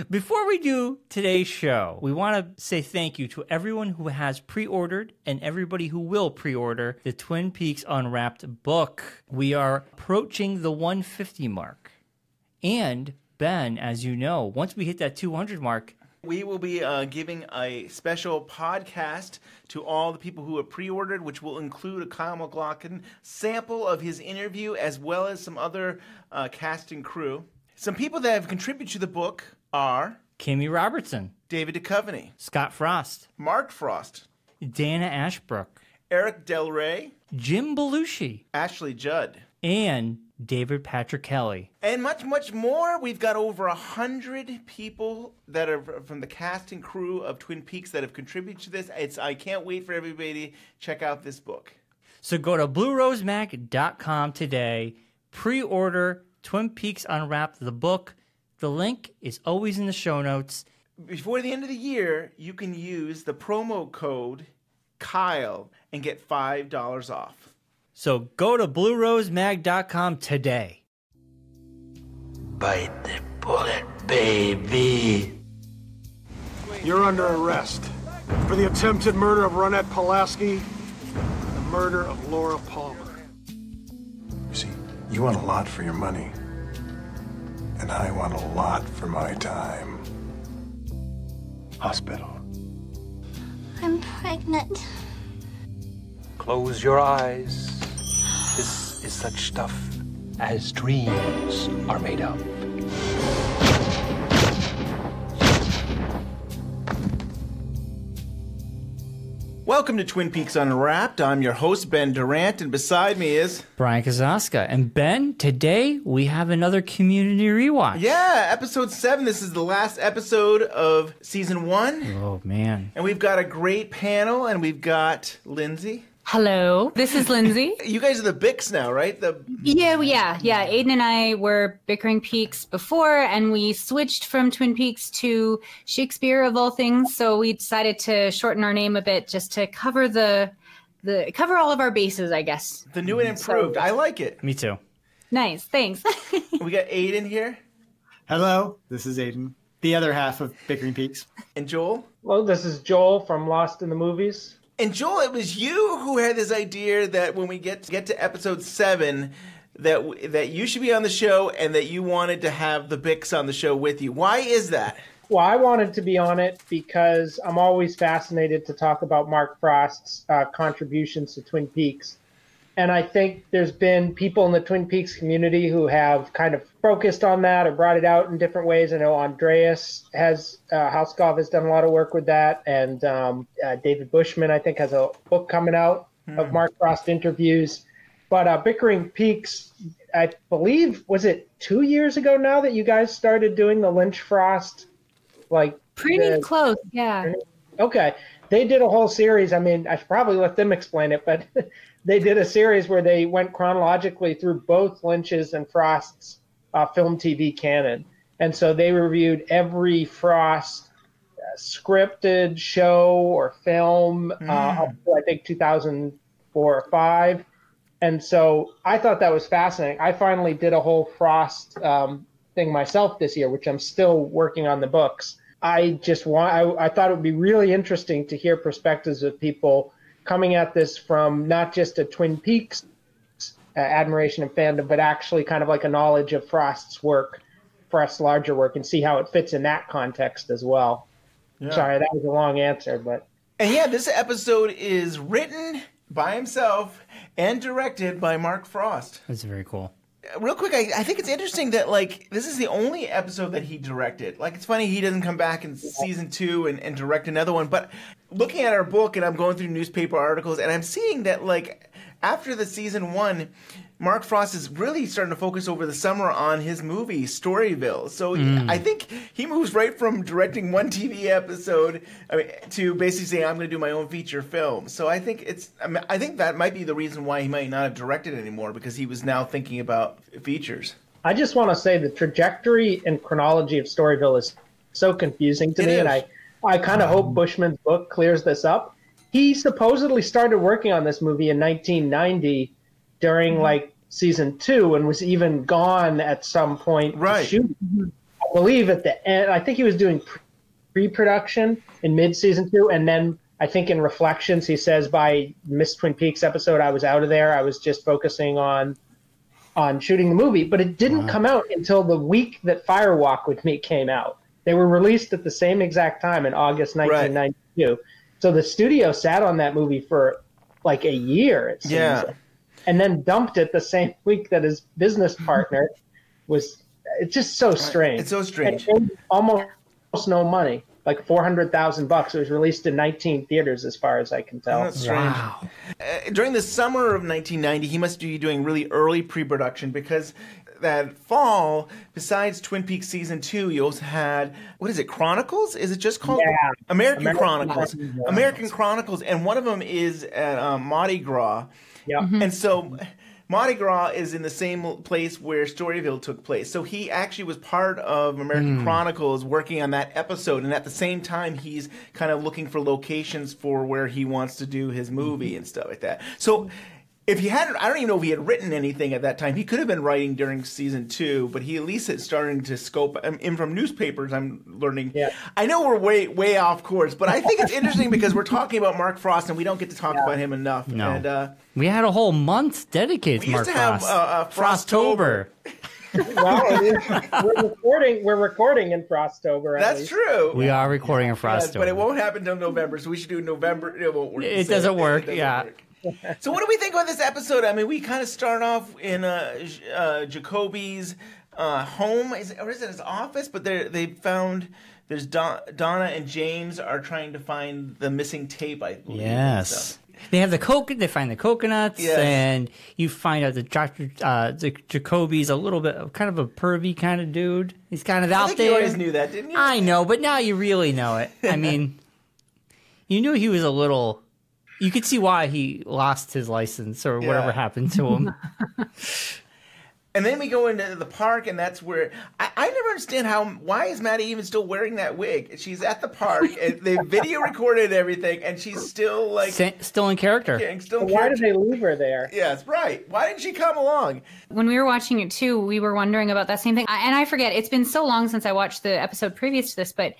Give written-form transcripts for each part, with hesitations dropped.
Before we do today's show, we want to say thank you to everyone who has pre-ordered and everybody who will pre-order the Twin Peaks Unwrapped book. We are approaching the 150 mark. And Ben, as you know, once we hit that 200 mark, we will be giving a special podcast to all the people who have pre-ordered, which will include a Kyle MacLachlan sample of his interview, as well as some other cast and crew. Some people that have contributed to the book are Kimmy Robertson, David Duchovny, Scott Frost, Mark Frost, Dana Ashbrook, Eric Del Rey, Jim Belushi, Ashley Judd, and David Patrick Kelly. And much, much more. We've got over 100 people that are from the cast and crew of Twin Peaks that have contributed to this. I can't wait for everybody to check out this book. So go to bluerosemag.com today, pre-order Twin Peaks Unwrapped, the book. The link is always in the show notes. Before the end of the year, you can use the promo code Kyle and get $5 off. So go to bluerosemag.com today. Bite the bullet, baby. You're under arrest for the attempted murder of Ronette Pulaski and the murder of Laura Palmer. You see, you want a lot for your money, and I want a lot for my time. Hospital. I'm pregnant. Close your eyes. This is such stuff as dreams are made of. Welcome to Twin Peaks Unwrapped. I'm your host, Ben Durant, and beside me is Brian Kazaska. And Ben, today we have another community rewatch. Yeah, episode 7. This is the last episode of season 1. Oh, man. And we've got a great panel, and we've got Lindsay. Hello, this is Lindsay. You guys are the Bicks now, right? Yeah. Aidan and I were bickering Peaks before, and we switched from Twin Peaks to Shakespeare of all things. So we decided to shorten our name a bit just to cover cover all of our bases, I guess. The new and improved. I like it. Me too. Nice, thanks. We got Aidan here. Hello, this is Aidan, the other half of Bickering Peaks. And Joel. Hello, this is Joel from Lost in the Movies. And Joel, it was you who had this idea that when we get to episode 7, that you should be on the show and that you wanted to have the Bicks on the show with you. Why is that? Well, I wanted to be on it because I'm always fascinated to talk about Mark Frost's contributions to Twin Peaks. And I think there's been people in the Twin Peaks community who have kind of focused on that or brought it out in different ways. I know Andreas Hauskov has done a lot of work with that. And David Bushman, I think, has a book coming out of Mark Frost interviews. But Bickering Peaks, I believe, was it 2 years ago now that you guys started doing the Lynch Frost? Pretty close, yeah. Okay. They did a whole series. I mean, I should probably let them explain it, but they did a series where they went chronologically through both Lynch's and Frost's film TV canon. And so they reviewed every Frost scripted show or film up to, I think, 2004 or 5. And so I thought that was fascinating. I finally did a whole Frost thing myself this year, which I'm still working on the books. I thought it would be really interesting to hear perspectives of people coming at this from not just a Twin Peaks admiration and fandom, but actually kind of like a knowledge of Frost's work, Frost's larger work, and see how it fits in that context as well. Yeah. Sorry, that was a long answer, but... And yeah, this episode is written by himself and directed by Mark Frost. That's very cool. Real quick, I think it's interesting that, this is the only episode that he directed. It's funny he doesn't come back in season 2 and direct another one. But looking at our book, and I'm going through newspaper articles, and I'm seeing that, after the season 1, Mark Frost is really starting to focus over the summer on his movie, Storyville. So I think he moves right from directing one TV episode to basically saying, I'm going to do my own feature film. So I think I think that might be the reason why he might not have directed anymore, because he was now thinking about features. I just want to say the trajectory and chronology of Storyville is so confusing to me, and I kind of hope Bushman's book clears this up. He supposedly started working on this movie in 1990 during season 2 and was even gone at some point to shoot. believe at the end, I think he was doing pre-production in mid-season 2, and then I think in Reflections he says by Miss Twin Peaks episode, I was out of there. I was just focusing on shooting the movie, but it didn't come out until the week that Fire Walk with Me came out. They were released at the same exact time in August 1992. Right. So the studio sat on that movie for like a year, it seems. Yeah. And then dumped it the same week that his business partner was. It's just so strange. It's so strange. And almost no money, like $400,000. It was released in 19 theaters, as far as I can tell. That's strange. Wow. During the summer of 1990, he must be doing really early pre-production because that fall, besides Twin Peaks Season 2, you also had, what is it, Chronicles? Is it just called American Chronicles? American Chronicles, and one of them is at Mardi Gras. Yeah. And so Mardi Gras is in the same place where Storyville took place. So he actually was part of American Chronicles working on that episode. And at the same time, he's kind of looking for locations for where he wants to do his movie and stuff like that. So if he hadn't, I don't even know if he had written anything at that time. He could have been writing during season 2, but he at least had started to scope. In from newspapers, I'm learning. Yeah. I know we're way off course, but I think it's interesting because we're talking about Mark Frost and we don't get to talk about him enough. No. And, we had a whole month dedicated to Mark Frost. We used to have Frostober. Well, we're recording in Frostober. That's true. We are recording in Frostober. Yes, but it won't happen until November, so we should do November. It won't work. It doesn't work, yeah. So what do we think about this episode? I mean, we kind of start off in Jacoby's home, or is it his office? But they found there's Donna and James are trying to find the missing tape, I believe. Yes. They have they find the coconuts, and you find out that Jacoby's a little bit kind of a pervy kind of dude. He's kind of out there. You always knew that, didn't you? I know, but now you really know it. I mean, you knew he was a little. You could see why he lost his license or whatever happened to him. And then we go into the park, and that's where I never understand why is Maddie even still wearing that wig? She's at the park, and they video recorded everything, and she's still like still in character. Why did they leave her there? Yes, right. Why didn't she come along? When we were watching it too, we were wondering about that same thing. And I forget, it's been so long since I watched the episode previous to this, but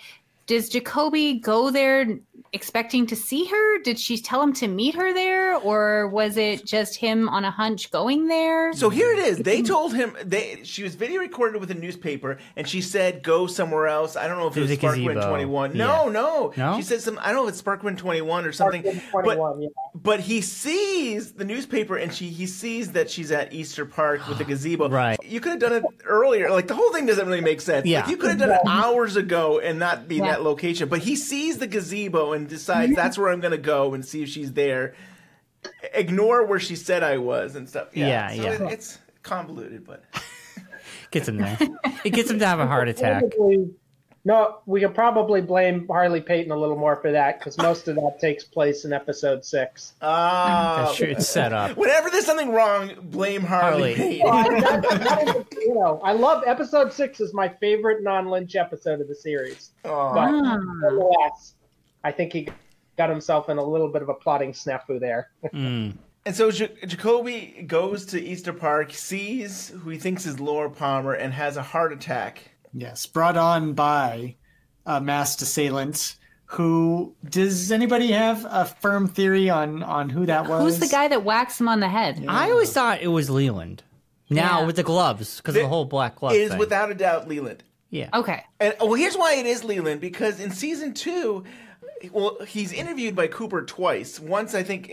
does Jacoby go there expecting to see her? Did she tell him to meet her there, or was it just him on a hunch going there? So here it is. They told him she was video recorded with a newspaper, and she said go somewhere else. I don't know if it was Sparkwind 21. Yeah. No. She said I don't know if it's Sparkwind 21 or something. 21, but he sees the newspaper, and he sees that she's at Easter Park with the gazebo. Right. You could have done it earlier. Like the whole thing doesn't really make sense. Yeah. Like, you could have done it hours ago and not be in that location. But he sees the gazebo and decides that's where I'm going to go and see if she's there. Ignore where she said I was and stuff. It's convoluted, but gets him there. It gets him to have a heart attack. No, we could probably blame Harley Payton a little more for that because most of that takes place in episode 6. That's true. It's set up. Whenever there's something wrong, blame Harley Payton. I love episode 6 is my favorite non-Lynch episode of the series. But nonetheless, I think he got himself in a little bit of a plotting snafu there. And so Jacoby goes to Easter Park, sees who he thinks is Laura Palmer, and has a heart attack. Yes, brought on by a masked assailant. Who does anybody have a firm theory on who that was? Who's the guy that whacks him on the head? Yeah. I always thought it was Leland. Now with the gloves, because of the whole black glove thing. It is thing. without a doubt Leland. Yeah. Okay. And here's why it is Leland, because in season 2, he's interviewed by Cooper twice. Once I think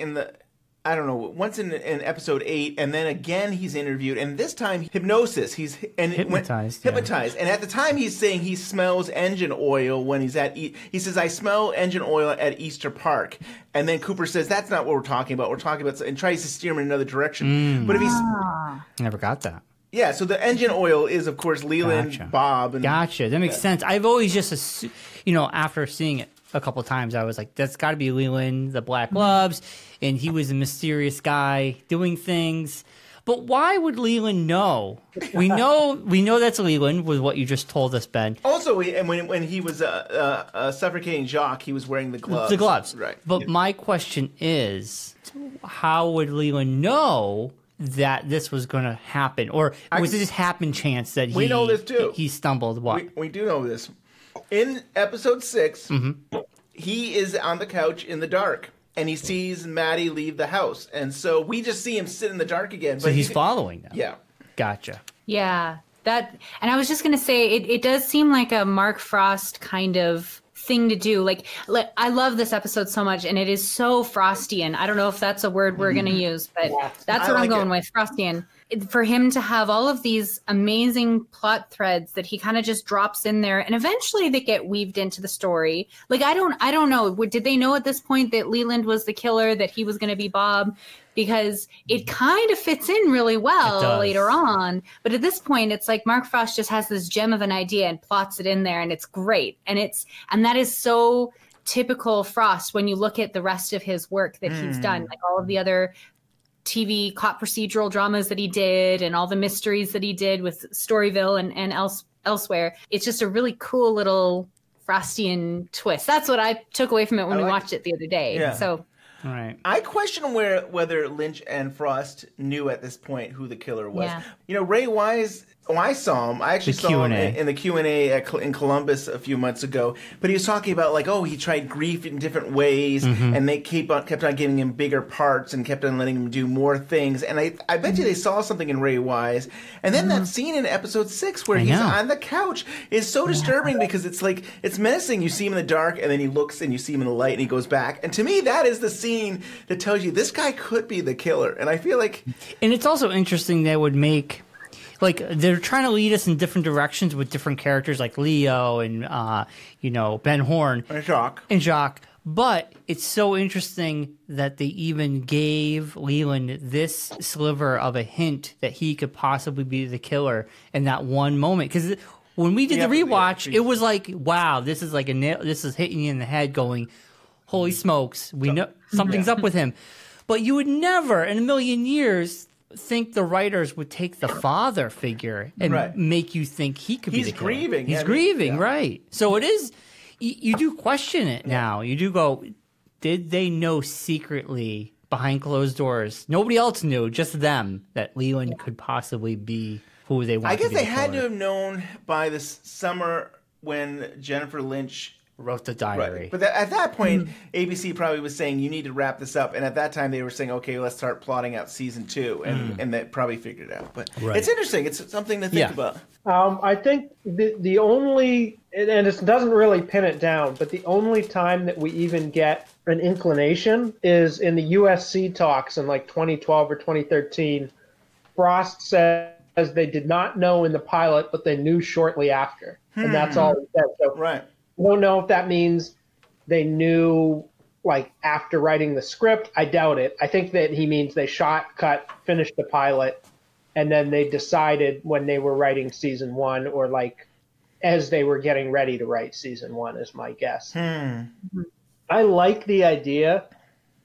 once in episode 8, and then again he's interviewed, and this time hypnosis. He's hypnotized. Hypnotized, and at the time he's saying he smells engine oil when he's at. He says, "I smell engine oil at Easter Park," and then Cooper says, "That's not what we're talking about. We're talking about," and tries to steer him in another direction. But if he's never got that. Yeah, so the engine oil is, of course, Leland, Bob. And, Gotcha. That makes sense. I've always just, after seeing it a couple times, I was like, that's got to be Leland, the black gloves, and he was a mysterious guy doing things. But why would Leland know? We know that's Leland with what you just told us, Ben. Also, when he was suffocating Jacques, he was wearing the gloves. The gloves. Right. But my question is, how would Leland know that this was going to happen, or was it just happen chance that we know this too? He stumbled. What we do know this. In episode 6, he is on the couch in the dark, and he sees Maddie leave the house, and so we just see him sit in the dark again. So he's following them. Yeah, gotcha. Yeah, and I was just gonna say it does seem like a Mark Frost kind of thing to do. Like I love this episode so much, and it is so Frostian. I don't know if that's a word we're gonna use, but that's what I'm going with, Frostian. For him to have all of these amazing plot threads that he kind of just drops in there, and eventually they get weaved into the story. Like I don't know. Did they know at this point that Leland was the killer, that he was going to be Bob? Because it kind of fits in really well later on. But at this point, it's like Mark Frost just has this gem of an idea and plots it in there, and it's great. And that is so typical Frost when you look at the rest of his work that he's done, like all of the other TV cop procedural dramas that he did and all the mysteries that he did with Storyville and elsewhere. It's just a really cool little Frostian twist. That's what I took away from it when we watched it the other day. Yeah. So, all right. I question whether Lynch and Frost knew at this point who the killer was. Yeah. You know, Ray Wise, I saw him. I actually saw him in the Q&A in Columbus a few months ago. But he was talking about, like, he tried grief in different ways, and they kept on giving him bigger parts and kept on letting him do more things. And I bet you they saw something in Ray Wise. And then that scene in episode 6 where he's on the couch is so disturbing because it's like, it's menacing. You see him in the dark, and then he looks, and you see him in the light, and he goes back. And to me, that is the scene that tells you this guy could be the killer. And I feel like... And it's also interesting that would make... Like, they're trying to lead us in different directions with different characters like Leo and, Ben Horne. And Jacques. But it's so interesting that they even gave Leland this sliver of a hint that he could possibly be the killer in that one moment. Because when we did the rewatch, it was like, wow, this is like this is hitting you in the head going, holy smokes, we know something's up with him. But you would never in a million years think the writers would take the father figure and make you think he could be the killer. He's grieving, right. So it is, you do question it now. You do go, did they know secretly behind closed doors? Nobody else knew, just them, that Leland could possibly be who they want to be. I guess they had to have known by this summer when Jennifer Lynch wrote the diary. Right. But at that point, ABC probably was saying, you need to wrap this up. And at that time, they were saying, okay, let's start plotting out season 2. And that probably figured it out. But it's interesting. It's something to think about. I think the only, and it doesn't really pin it down, but the only time that we even get an inclination is in the USC talks in like 2012 or 2013. Frost says they did not know in the pilot, but they knew shortly after. And that's all he said. So, I don't know if that means they knew like after writing the script. I doubt it. I think that he means they shot, cut, finished the pilot, and then they decided when they were writing season 1 or like as they were getting ready to write season 1 is my guess. I like the idea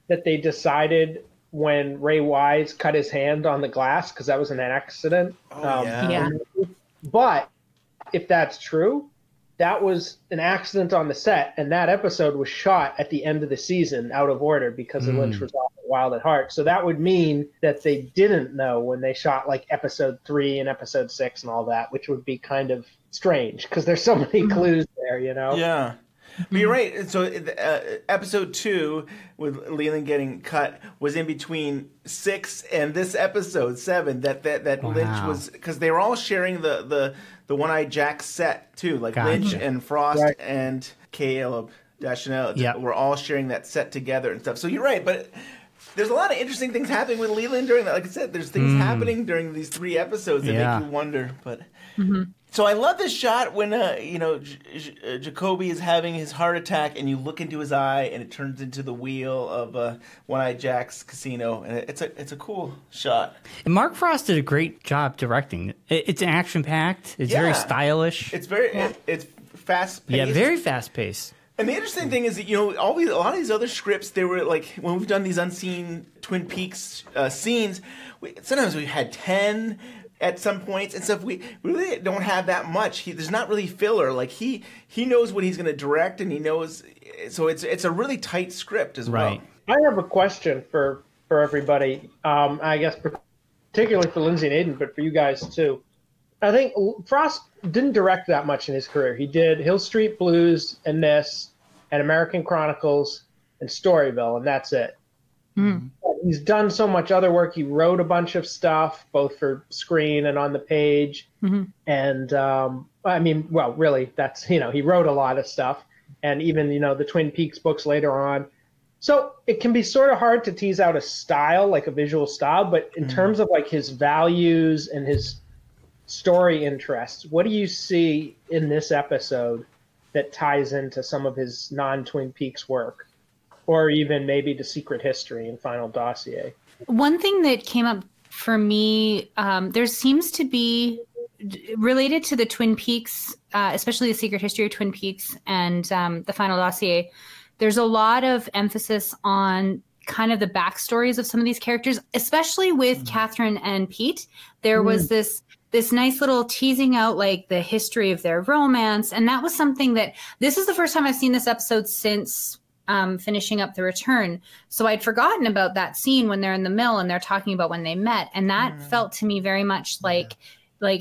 that they decided when Ray Wise cut his hand on the glass because that was an accident. But if that's true, that was an accident on the set, and that episode was shot at the end of the season out of order because Lynch was off at Wild at Heart. So that would mean that they didn't know when they shot like episode 3 and episode 6 and all that, which would be kind of strange because there's so many clues there, you know? Yeah. But you're right. So episode 2 with Leland getting cut was in between 6 and this episode 7 that Lynch was, because they were all sharing the One-Eyed Jack set too, like Lynch and Frost and Caleb Deschanel were all sharing that set together and stuff. So you're right, but there's a lot of interesting things happening with Leland during that. Like I said, there's things happening during these 3 episodes that make you wonder. But so I love this shot when Jacoby is having his heart attack, and you look into his eye, and it turns into the wheel of One-Eyed Jack's casino, and it's a cool shot. And Mark Frost did a great job directing. It's action packed. It's very stylish. It's it's fast paced. Yeah, very fast paced. And the interesting thing is that, a lot of these other scripts, they were like, when we've done these unseen Twin Peaks scenes, sometimes we had 10 at some points and stuff. We really don't have that much. There's not really filler. Like he knows what he's going to direct, and he knows. So it's a really tight script as well. I have a question for everybody. I guess particularly for Lindsay and Aidan, but for you guys too. I think Frost didn't direct that much in his career. He did Hill Street Blues and this, and American Chronicles and Storyville, and that's it. Mm. He's done so much other work. He wrote a bunch of stuff, both for screen and on the page. Mm-hmm. And I mean, well, really, that's, he wrote a lot of stuff. And even, the Twin Peaks books later on. So it can be sort of hard to tease out a style, like a visual style. But in terms of like his values and his story interests, what do you see in this episode that ties into some of his non-Twin Peaks work? Or even maybe The Secret History and Final Dossier? One thing that came up for me, there seems to be, related to the Twin Peaks, especially The Secret History of Twin Peaks and the Final Dossier, there's a lot of emphasis on kind of the backstories of some of these characters, especially with Catherine and Pete. There was this nice little teasing out like the history of their romance. And that was something that, this is the first time I've seen this episode since finishing up The Return. So I'd forgotten about that scene when they're in the mill and they're talking about when they met. And that felt to me very much like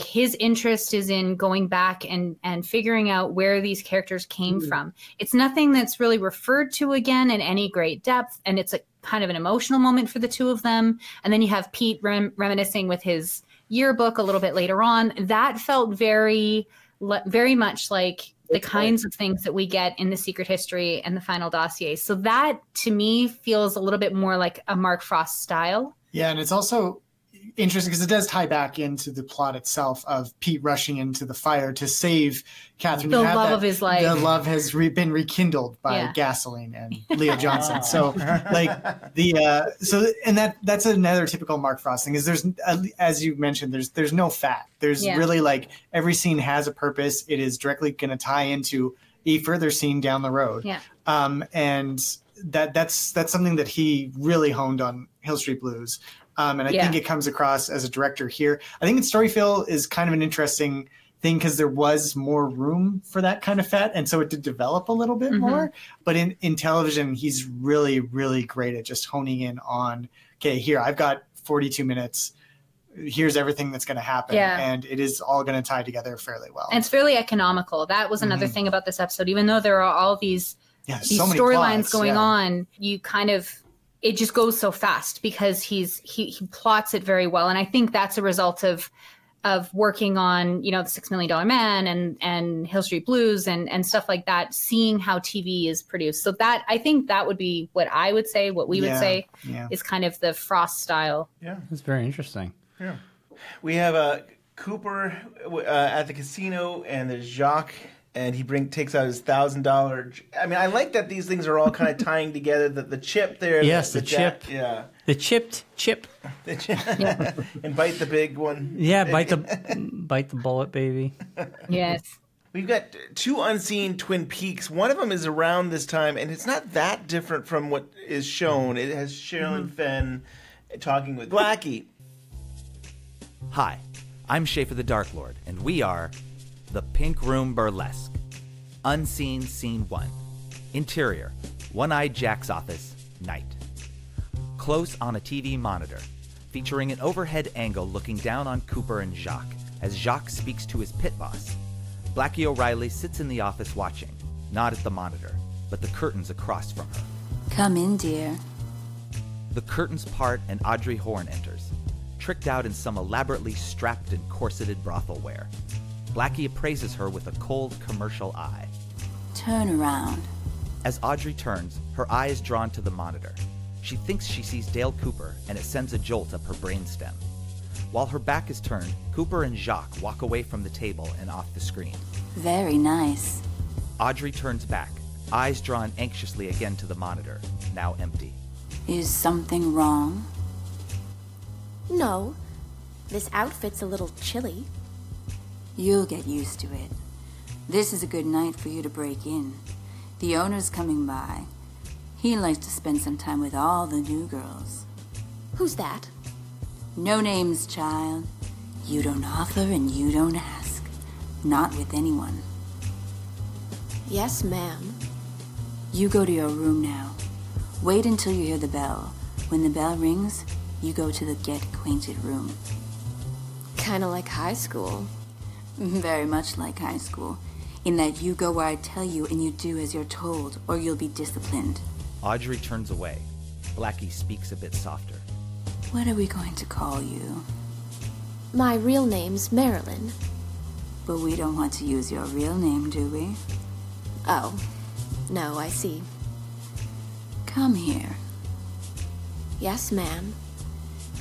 his interest is in going back and figuring out where these characters came from. It's nothing that's really referred to again in any great depth. And it's a kind of an emotional moment for the two of them. And then you have Pete reminiscing with his yearbook a little bit later on. That felt very, very much like the kinds of things that we get in The Secret History and the Final Dossier. So that, to me, feels a little bit more like a Mark Frost style. Yeah, and it's also interesting because it does tie back into the plot itself of Pete rushing into the fire to save Catherine. The love of his life. The love has been rekindled by gasoline and Leo Johnson. So that's another typical Mark Frost thing is there's, as you mentioned, there's no fat. There's really like every scene has a purpose. It is directly going to tie into a further scene down the road. Yeah. And that's something that he really honed on Hill Street Blues. And I think it comes across as a director here. I think in Storyville is kind of an interesting thing because there was more room for that kind of fat. And so it did develop a little bit more. But in television, he's really, really great at just honing in on, okay, here, I've got 42 minutes. Here's everything that's going to happen. Yeah. And it is all going to tie together fairly well. And it's fairly economical. That was another thing about this episode. Even though there are all these storylines going on, you kind of, it just goes so fast because he plots it very well. And I think that's a result of working on, the $6 Million Man and Hill Street Blues and stuff like that, seeing how TV is produced. So that, I think that would be what I would say, what we would say is kind of the Frost style. Yeah. That's very interesting. Yeah. We have Cooper at the casino and there's Jacques. And he takes out his $1,000. I mean, I like that these things are all kind of tying together. The chip there. Yes, the chip. Yeah. The chipped chip. The chip. And bite the big one. Yeah, bite the bullet, baby. Yes. We've got two unseen Twin Peaks. One of them is around this time, and it's not that different from what is shown. It has Sherilyn Fenn talking with Blackie. Hi, I'm Schaffer the Darklord, and we are The Pink Room Burlesque. Unseen Scene 1. Interior, One-Eyed Jack's office, night. Close on a TV monitor, featuring an overhead angle looking down on Cooper and Jacques, as Jacques speaks to his pit boss. Blackie O'Reilly sits in the office watching, not at the monitor, but the curtains across from her. Come in, dear. The curtains part and Audrey Horne enters, tricked out in some elaborately strapped and corseted brothel wear. Blackie appraises her with a cold commercial eye. Turn around. As Audrey turns, her eye is drawn to the monitor. She thinks she sees Dale Cooper, and it sends a jolt up her brainstem. While her back is turned, Cooper and Jacques walk away from the table and off the screen. Very nice. Audrey turns back, eyes drawn anxiously again to the monitor, now empty. Is something wrong? No. This outfit's a little chilly. You'll get used to it. This is a good night for you to break in. The owner's coming by. He likes to spend some time with all the new girls. Who's that? No names, child. You don't offer and you don't ask. Not with anyone. Yes, ma'am. You go to your room now. Wait until you hear the bell. When the bell rings, you go to the get acquainted room. Kinda like high school. Very much like high school, in that you go where I tell you and you do as you're told, or you'll be disciplined. Audrey turns away. Blackie speaks a bit softer. What are we going to call you? My real name's Marilyn. But we don't want to use your real name, do we? Oh, no, I see. Come here. Yes, ma'am.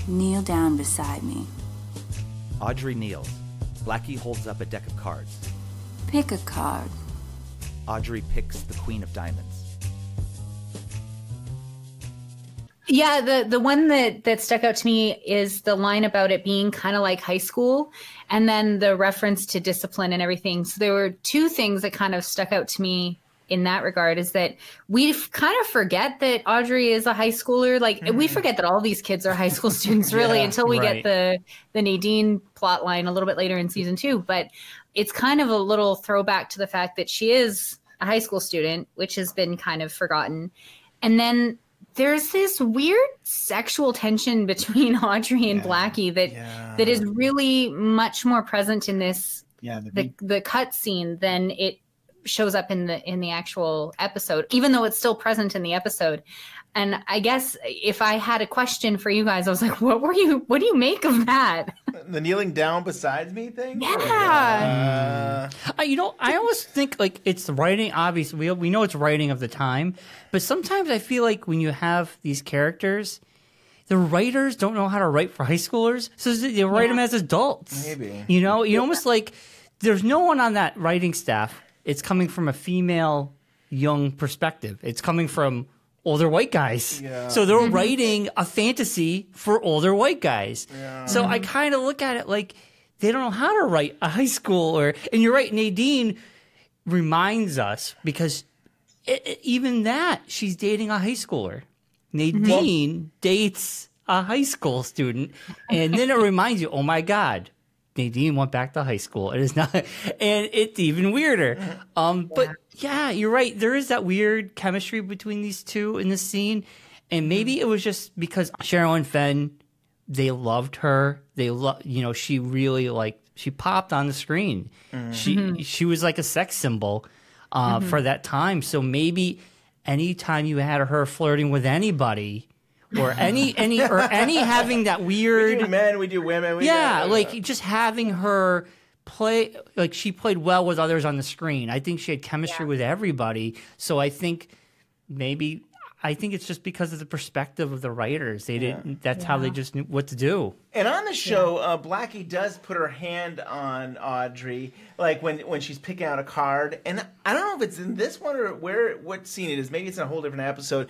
Kneel down beside me. Audrey kneels. Blackie holds up a deck of cards. Pick a card. Audrey picks the Queen of Diamonds. Yeah, the one that stuck out to me is the line about it being kind of like high school, and then the reference to discipline and everything. So there were two things that kind of stuck out to me in that regard, is that we kind of forget that Audrey is a high schooler. Like, we forget that all these kids are high school students, really, until we get the Nadine plot line a little bit later in season 2. But it's kind of a little throwback to the fact that she is a high school student, which has been kind of forgotten. And then there's this weird sexual tension between Audrey and Blackie that is really much more present in this the cut scene than it shows up in the actual episode, even though it's still present in the episode. And I guess if I had a question for you guys, I was like, what do you make of that? The kneeling down beside me thing? Yeah. I always think like it's writing. Obviously, we know it's writing of the time, but sometimes I feel like when you have these characters, the writers don't know how to write for high schoolers, so they write them as adults. Maybe. You almost like there's no one on that writing staff. It's coming from a female, young perspective. It's coming from older white guys. Yeah. So they're writing a fantasy for older white guys. Yeah. So I kind of look at it like they don't know how to write a high schooler. And you're right, Nadine reminds us, because even that, she's dating a high schooler. Nadine dates a high school student. And then it reminds you, oh my God, Nadine went back to high school. It is not, and it's even weirder. But yeah, you're right. There is that weird chemistry between these two in this scene, and maybe it was just because Cheryl and Fenn, they loved her. She really she popped on the screen. She was like a sex symbol for that time. So maybe anytime you had her flirting with anybody, or any having that weird. We do men, we do women. Just having her play, like she played well with others on the screen. I think she had chemistry with everybody. So I think it's just because of the perspective of the writers. They didn't. That's how they just knew what to do. And on the show, Blackie does put her hand on Audrey, like when she's picking out a card. And I don't know if it's in this one or what scene it is. Maybe it's in a whole different episode.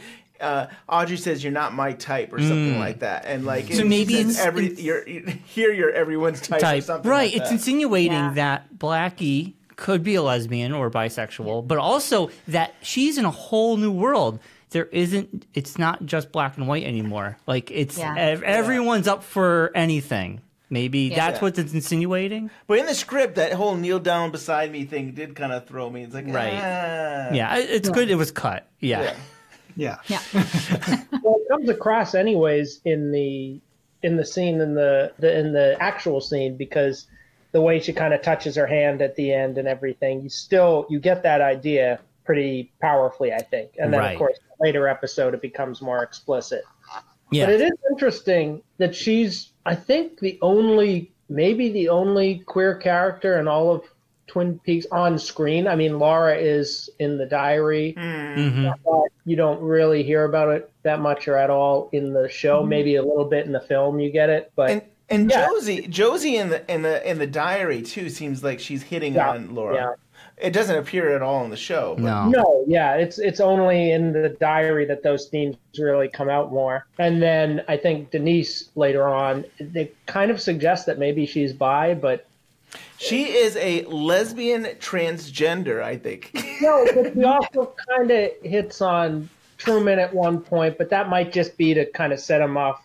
Audrey says, "You're not my type," or something like that, and so maybe you're everyone's type, or something. Right? Like It's that. insinuating that Blackie could be a lesbian or bisexual, but also that she's in a whole new world. It's not just black and white anymore. Like everyone's up for anything. Maybe that's what it's insinuating. But in the script, that whole kneel down beside me thing did kind of throw me. It's like, Yeah, it's good it was cut. Yeah. Yeah. Well, it comes across anyways in the scene in the actual scene, because the way she kind of touches her hand at the end and everything, you get that idea pretty powerfully, I think. And then of course, later episode it becomes more explicit. Yeah. But it is interesting that she's, I think, maybe the only queer character in all of Twin Peaks on screen. I mean, Laura is in the diary. But you don't really hear about it that much or at all in the show. Maybe a little bit in the film you get it, but and Josie in the diary too seems like she's hitting on Laura. Yeah. It doesn't appear at all in the show. No, it's only in the diary that those themes really come out more. And then I think Denise later on, they kind of suggest that maybe she's bi, but she is a lesbian transgender, I think. No, but she also kind of hits on Truman at one point, but that might just be to kind of set him off,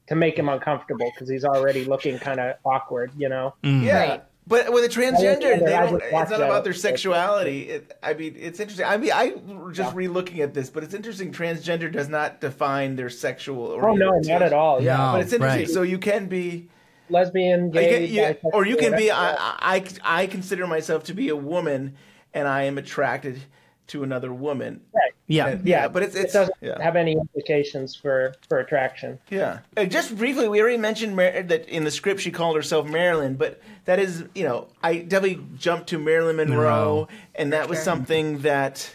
to make him uncomfortable, because he's already looking kind of awkward, Yeah. Right. But with a transgender, it's not that. about their sexuality. It's interesting. I just re-looking at this, but it's interesting. Transgender does not define their sexual orientation. Oh, no, not at all. Yeah, but it's interesting. Right. So you can be lesbian, gay, or you can be. I consider myself to be a woman, and I am attracted to another woman. Right. Yeah. But it doesn't have any implications for attraction. Yeah. Just briefly, we already mentioned that in the script she called herself Marilyn, but that is, I definitely jumped to Marilyn Monroe, and that was something that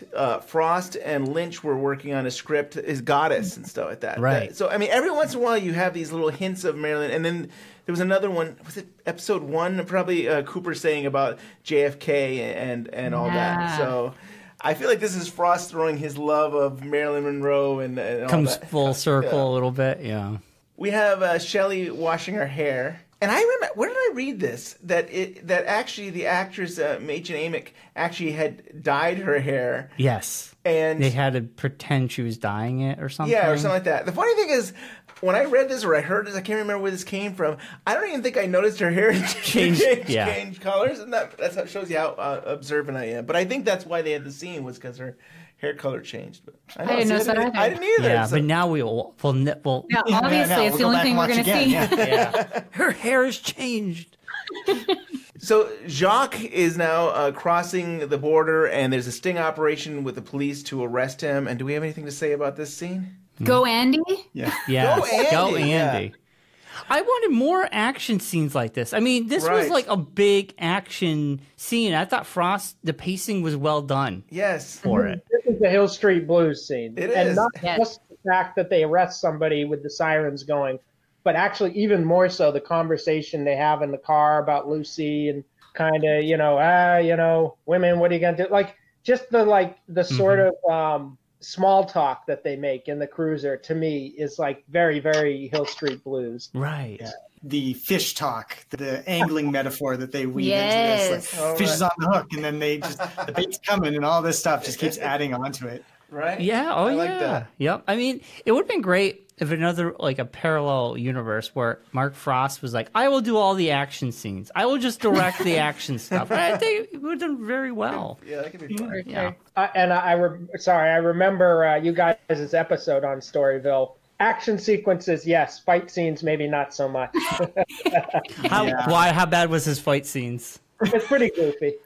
Frost and Lynch were working on a script, as Goddess and stuff like that. Right. So, I mean, every once in a while you have these little hints of Marilyn, and then there was another one, was it episode 1? Probably Cooper saying about JFK and all that. So I feel like this is Frost throwing his love of Marilyn Monroe and all comes that. full circle a little bit. Yeah. We have Shelley washing her hair, and I remember, where did I read this? That actually the actress Machen Amick actually had dyed her hair. Yes. And they had to pretend she was dyeing it or something. Yeah, or something like that. The funny thing is, when I read this or I heard this, I can't remember where this came from. I don't even think I noticed her hair change colors, and that's how it shows you how observant I am. But I think that's why they had the scene, was because her hair color changed. But I didn't know that either. I didn't either. Yeah, but now we'll obviously it's the only thing we're going to see. Yeah. Her hair has changed. So Jacques is now crossing the border, and there's a sting operation with the police to arrest him. And do we have anything to say about this scene? Go Andy? Yeah. Go Andy. Yeah. I wanted more action scenes like this. I mean, this was like a big action scene. I thought Frost, the pacing was well done. Yes. For it. This is the Hill Street Blues scene. It and is. not just the fact that they arrest somebody with the sirens going, but actually even more so the conversation they have in the car about Lucy and kind of, women, what are you going to do? Like, just the sort of small talk that they make in the cruiser, to me, is like very, very Hill Street Blues. Right. Yeah. The fish talk, the angling metaphor that they weave into this. Like, Oh, fish is on the hook, and then the bait's coming, and all this stuff just keeps adding onto it. Right? Yeah. Oh, I yeah. like that. Yep. I mean, it would have been great if another, like a parallel universe where Mark Frost was like, I will do all the action scenes. I will just direct the action stuff. I think it would have done very well. Yeah, that could be fun. Yeah. I remember you guys' episode on Storyville. Action sequences, yes. Fight scenes, maybe not so much. How bad was his fight scenes? It's pretty goofy.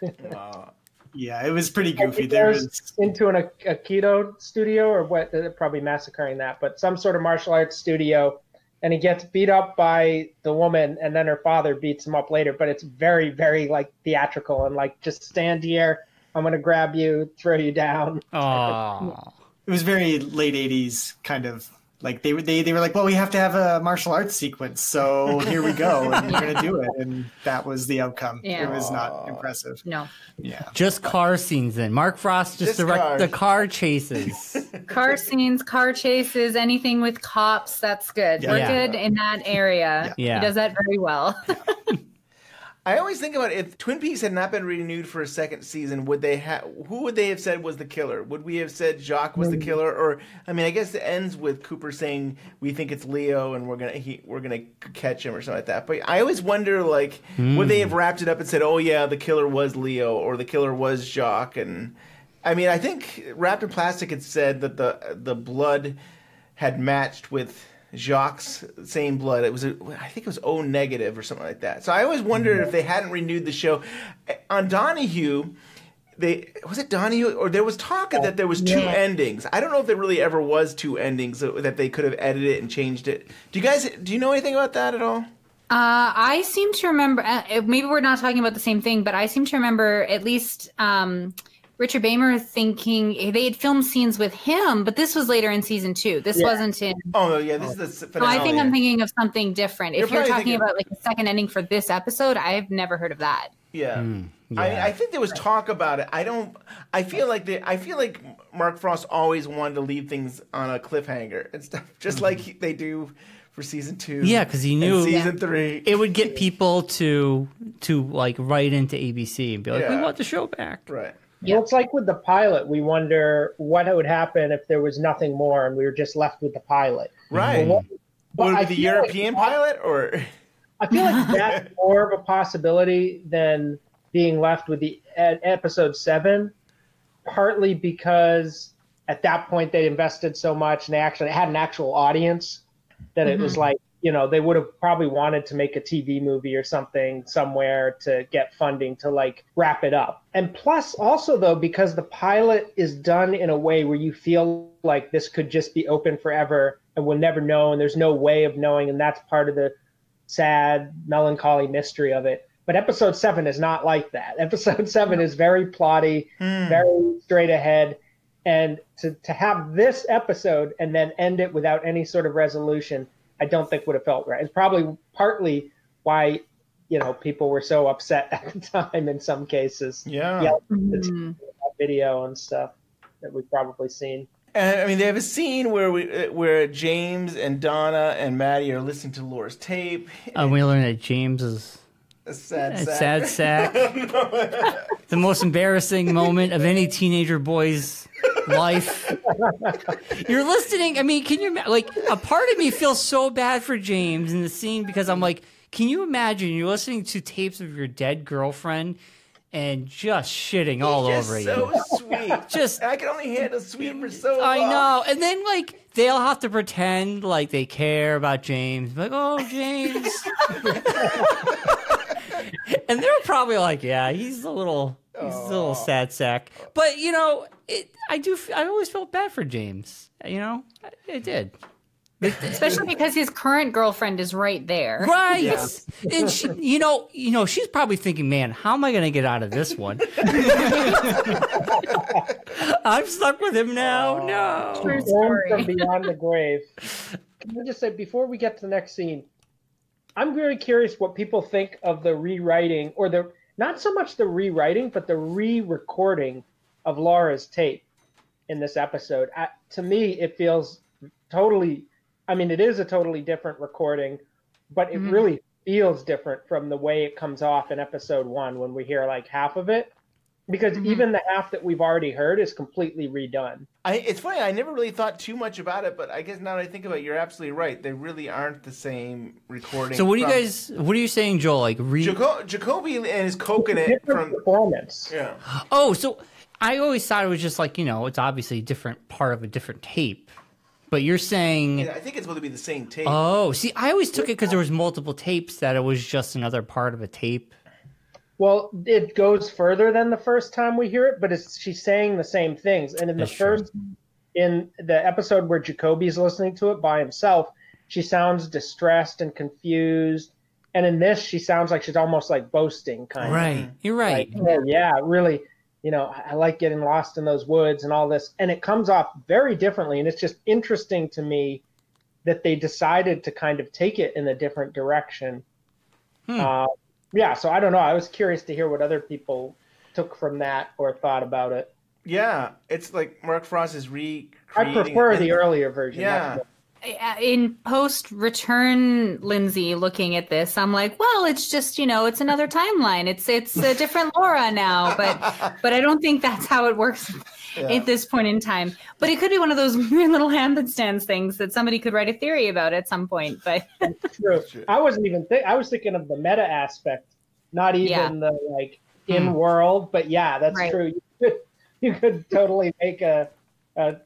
Yeah, it was pretty goofy. He goes into an Aikido studio, or what? They're probably massacring that, but some sort of martial arts studio, and he gets beat up by the woman, and then her father beats him up later. But it's very, very like theatrical and like, just stand here. I'm gonna grab you, throw you down. Oh, it was very late '80s kind of. Like they were like, well, we have to have a martial arts sequence, so here we go, and we're gonna do it, and that was the outcome. Yeah. It was not impressive. No. Yeah. just car scenes then. Mark Frost just direct the car chases. Car scenes, car chases, anything with cops, that's good. Yeah. We're Yeah. good in that area. Yeah. He does that very well. I always think about, if Twin Peaks had not been renewed for a second season, who would they have said was the killer? Would we have said Jacques was the killer? Or, I mean, I guess it ends with Cooper saying we think it's Leo and we're gonna catch him or something like that. But I always wonder, like, would they have wrapped it up and said, oh yeah, the killer was Leo or the killer was Jacques? And I mean, I think Wrapped in Plastic had said that the blood had matched with Jacques' same blood. I think it was O negative or something like that. So I always wondered if they hadn't renewed the show. On Donahue, was it Donahue? Or there was talk that there was two endings. I don't know if there really ever was two endings, that they could have edited it and changed it. Do you know anything about that at all? I seem to remember, maybe we're not talking about the same thing, but I seem to remember at least Richard Bamer thinking they had filmed scenes with him, but this was later in season 2. This wasn't in. Oh yeah, this is the finale. I think I'm thinking of something different. If you're talking thinking about like a second ending for this episode, I've never heard of that. Yeah. I think there was talk about it. I feel like Mark Frost always wanted to leave things on a cliffhanger and stuff, just like they do for season 2. Yeah, because he knew season 3 it would get people to like write into ABC and be like, we want the show back. Right. Well, it's like with the pilot. We wonder what would happen if there was nothing more and we were just left with the pilot. Right. Would it be the European pilot or? I feel like that's more of a possibility than being left with the episode 7, partly because at that point they invested so much and they actually had an actual audience that it was like, you know, they would have probably wanted to make a TV movie or something somewhere to get funding to like wrap it up. And plus also though, because the pilot is done in a way where you feel like this could just be open forever and we'll never know, and there's no way of knowing, and that's part of the sad, melancholy mystery of it. But episode 7 is not like that. Episode 7 is very plotty, very straight ahead. And to have this episode and then end it without any sort of resolution, I don't think would have felt right. It's probably partly why, you know, people were so upset at the time in some cases. Yeah. Video and stuff that we've probably seen. And I mean, they have a scene where James and Donna and Maddie are listening to Laura's tape. And we learn that James is a sad sack. The most embarrassing moment of any teenager boy's life. You're listening. I mean, can you, like, a part of me feels so bad for James in the scene because I'm like, can you imagine you're listening to tapes of your dead girlfriend and just shitting all over you? So sweet. Just I can only handle sweet for so long. I know. And then like they'll have to pretend like they care about James. Like, oh, James. And they're probably like, yeah, he's a little sad sack. But you know, I always felt bad for James. You know, I did. Especially because his current girlfriend is right there. Right. Yeah. And she, you know, she's probably thinking, man, how am I going to get out of this one? I'm stuck with him now. No. True story. From beyond the grave. Can I just say, before we get to the next scene, I'm very curious what people think of the rewriting, or the not so much the rewriting, but the re-recording of Laura's tape in this episode. To me, it feels totally... I mean, it is a totally different recording, but it really feels different from the way it comes off in episode 1 when we hear like half of it, because even the half that we've already heard is completely redone. It's funny. I never really thought too much about it, but I guess now that I think about it, you're absolutely right. They really aren't the same recording. So what are you saying, Joel? Like Jacoby and his coconut from performance. Yeah. Oh, so I always thought it was just like, you know, it's obviously a different part of a different tape. But you're saying... Yeah, I think it's supposed to be the same tape. Oh, see, I always took it because there was multiple tapes that it was just another part of a tape. Well, it goes further than the first time we hear it, but she's saying the same things. And in in the episode where Jacoby's listening to it by himself, she sounds distressed and confused. And in this, she sounds like she's almost like boasting, kind of. Right, you're right. Like, oh, yeah, really... You know, I like getting lost in those woods and all this. And it comes off very differently. And it's just interesting to me that they decided to kind of take it in a different direction. Yeah, so I don't know. I was curious to hear what other people took from that or thought about it. Yeah, it's like Mark Frost is recreating. I prefer the earlier version. Yeah. In post-return Lindsay looking at this, I'm like, well, it's just, you know, it's another timeline. It's a different Laura now, but I don't think that's how it works at this point in time. But it could be one of those weird little handstands things that somebody could write a theory about at some point. But true. I wasn't even I was thinking of the meta aspect, not even the like in world. But yeah, that's true. You could totally make a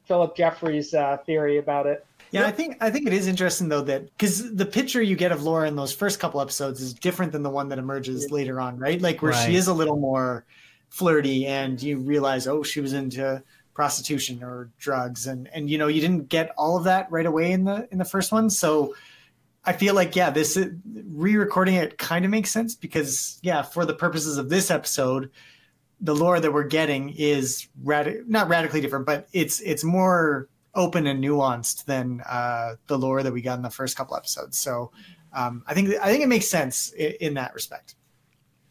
Philip Jeffries theory about it. Yeah, I think it is interesting though that because the picture you get of Laura in those first couple episodes is different than the one that emerges later on, right? Like where she is a little more flirty, and you realize, oh, she was into prostitution or drugs, and you know, you didn't get all of that right away in the first one. So I feel like this re-recording it kind of makes sense because for the purposes of this episode, the Laura that we're getting is not radically different, but it's more open and nuanced than the lore that we got in the first couple episodes. So I think it makes sense in that respect.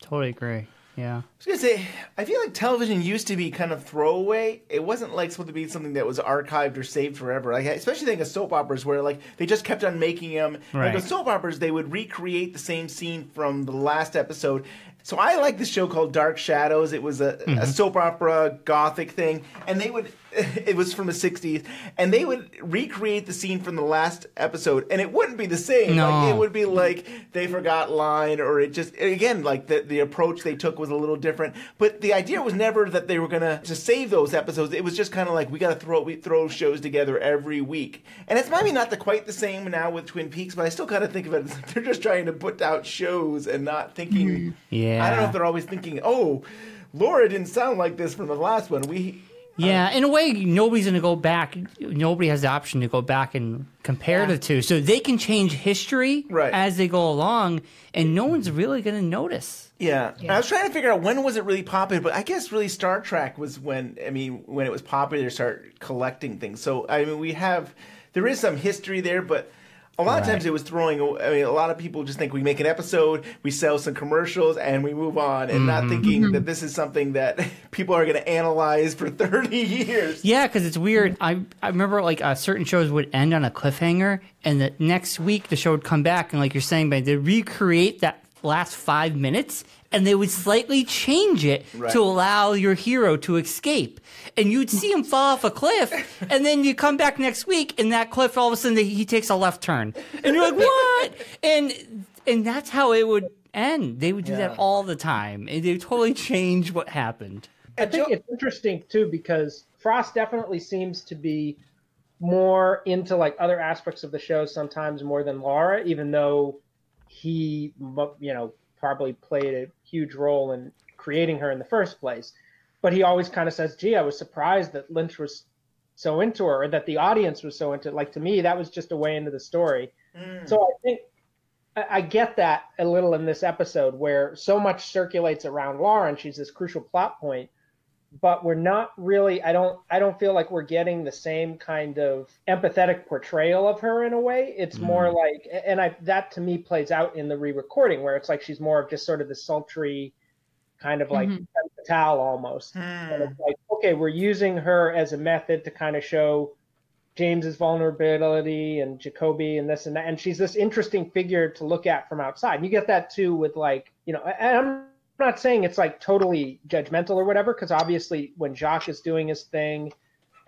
Totally agree. Yeah. I was going to say, I feel like television used to be kind of throwaway. It wasn't like supposed to be something that was archived or saved forever. Like, especially think of soap operas where like they just kept on making them. Right. Like with soap operas, they would recreate the same scene from the last episode So I like this show called Dark Shadows. It was a soap opera gothic thing, and it was from the 60s, and they would recreate the scene from the last episode, and it wouldn't be the same. No. Like, it would be like they forgot line, or it just, again, like the approach they took was a little different. But the idea was never that they were going to save those episodes. It was just kind of like, we got to throw shows together every week. And it's maybe not quite the same now with Twin Peaks, but I still kind of think of it as like they're just trying to put out shows and not thinking, I don't know if they're always thinking, oh, Laura didn't sound like this from the last one. Yeah, in a way, nobody's going to go back. Nobody has the option to go back and compare the two. So they can change history as they go along, and no one's really going to notice. Yeah. I was trying to figure out when was it really popular, but I guess really Star Trek was when it was popular to start collecting things. So, I mean, there is some history there, but a lot of times it was a lot of people just think we make an episode, we sell some commercials, and we move on, and not thinking that this is something that people are going to analyze for 30 years. Yeah, because it's weird. I remember like certain shows would end on a cliffhanger, and the next week the show would come back, and like you're saying, they'd recreate that last 5 minutes, and they would slightly change it to allow your hero to escape. And you'd see him fall off a cliff, and then you come back next week, and that cliff, all of a sudden, he takes a left turn. And you're like, what? And that's how it would end. They would do that all the time. And they would totally change what happened. I think it's interesting, too, because Frost definitely seems to be more into like other aspects of the show sometimes more than Laura, even though he, probably played a huge role in creating her in the first place. But he always kind of says, gee, I was surprised that Lynch was so into her, or that the audience was so into it. Like, to me, that was just a way into the story. So I think I get that a little in this episode, where so much circulates around Laura, and she's this crucial plot point. But we're not really, I don't feel like we're getting the same kind of empathetic portrayal of her in a way. It's more like, and that to me plays out in the re-recording, where it's like she's more of just sort of the sultry kind of like fatale almost. And it's like, okay, we're using her as a method to kind of show James's vulnerability and Jacoby and this and that. And she's this interesting figure to look at from outside. And you get that too with like, and I'm not saying it's like totally judgmental or whatever, because obviously when Jacques is doing his thing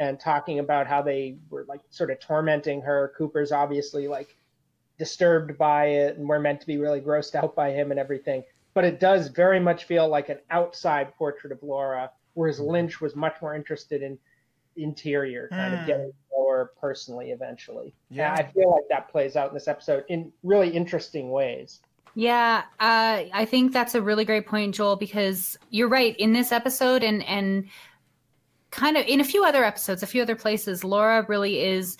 and talking about how they were like sort of tormenting her, Cooper's obviously like disturbed by it, and we're meant to be really grossed out by him and everything. But it does very much feel like an outside portrait of Laura, whereas Lynch was much more interested in interior, kind of getting more personally eventually. Yeah, I feel like that plays out in this episode in really interesting ways. Yeah, I think that's a really great point, Joel, because you're right. In this episode and kind of in a few other episodes, a few other places, Laura really is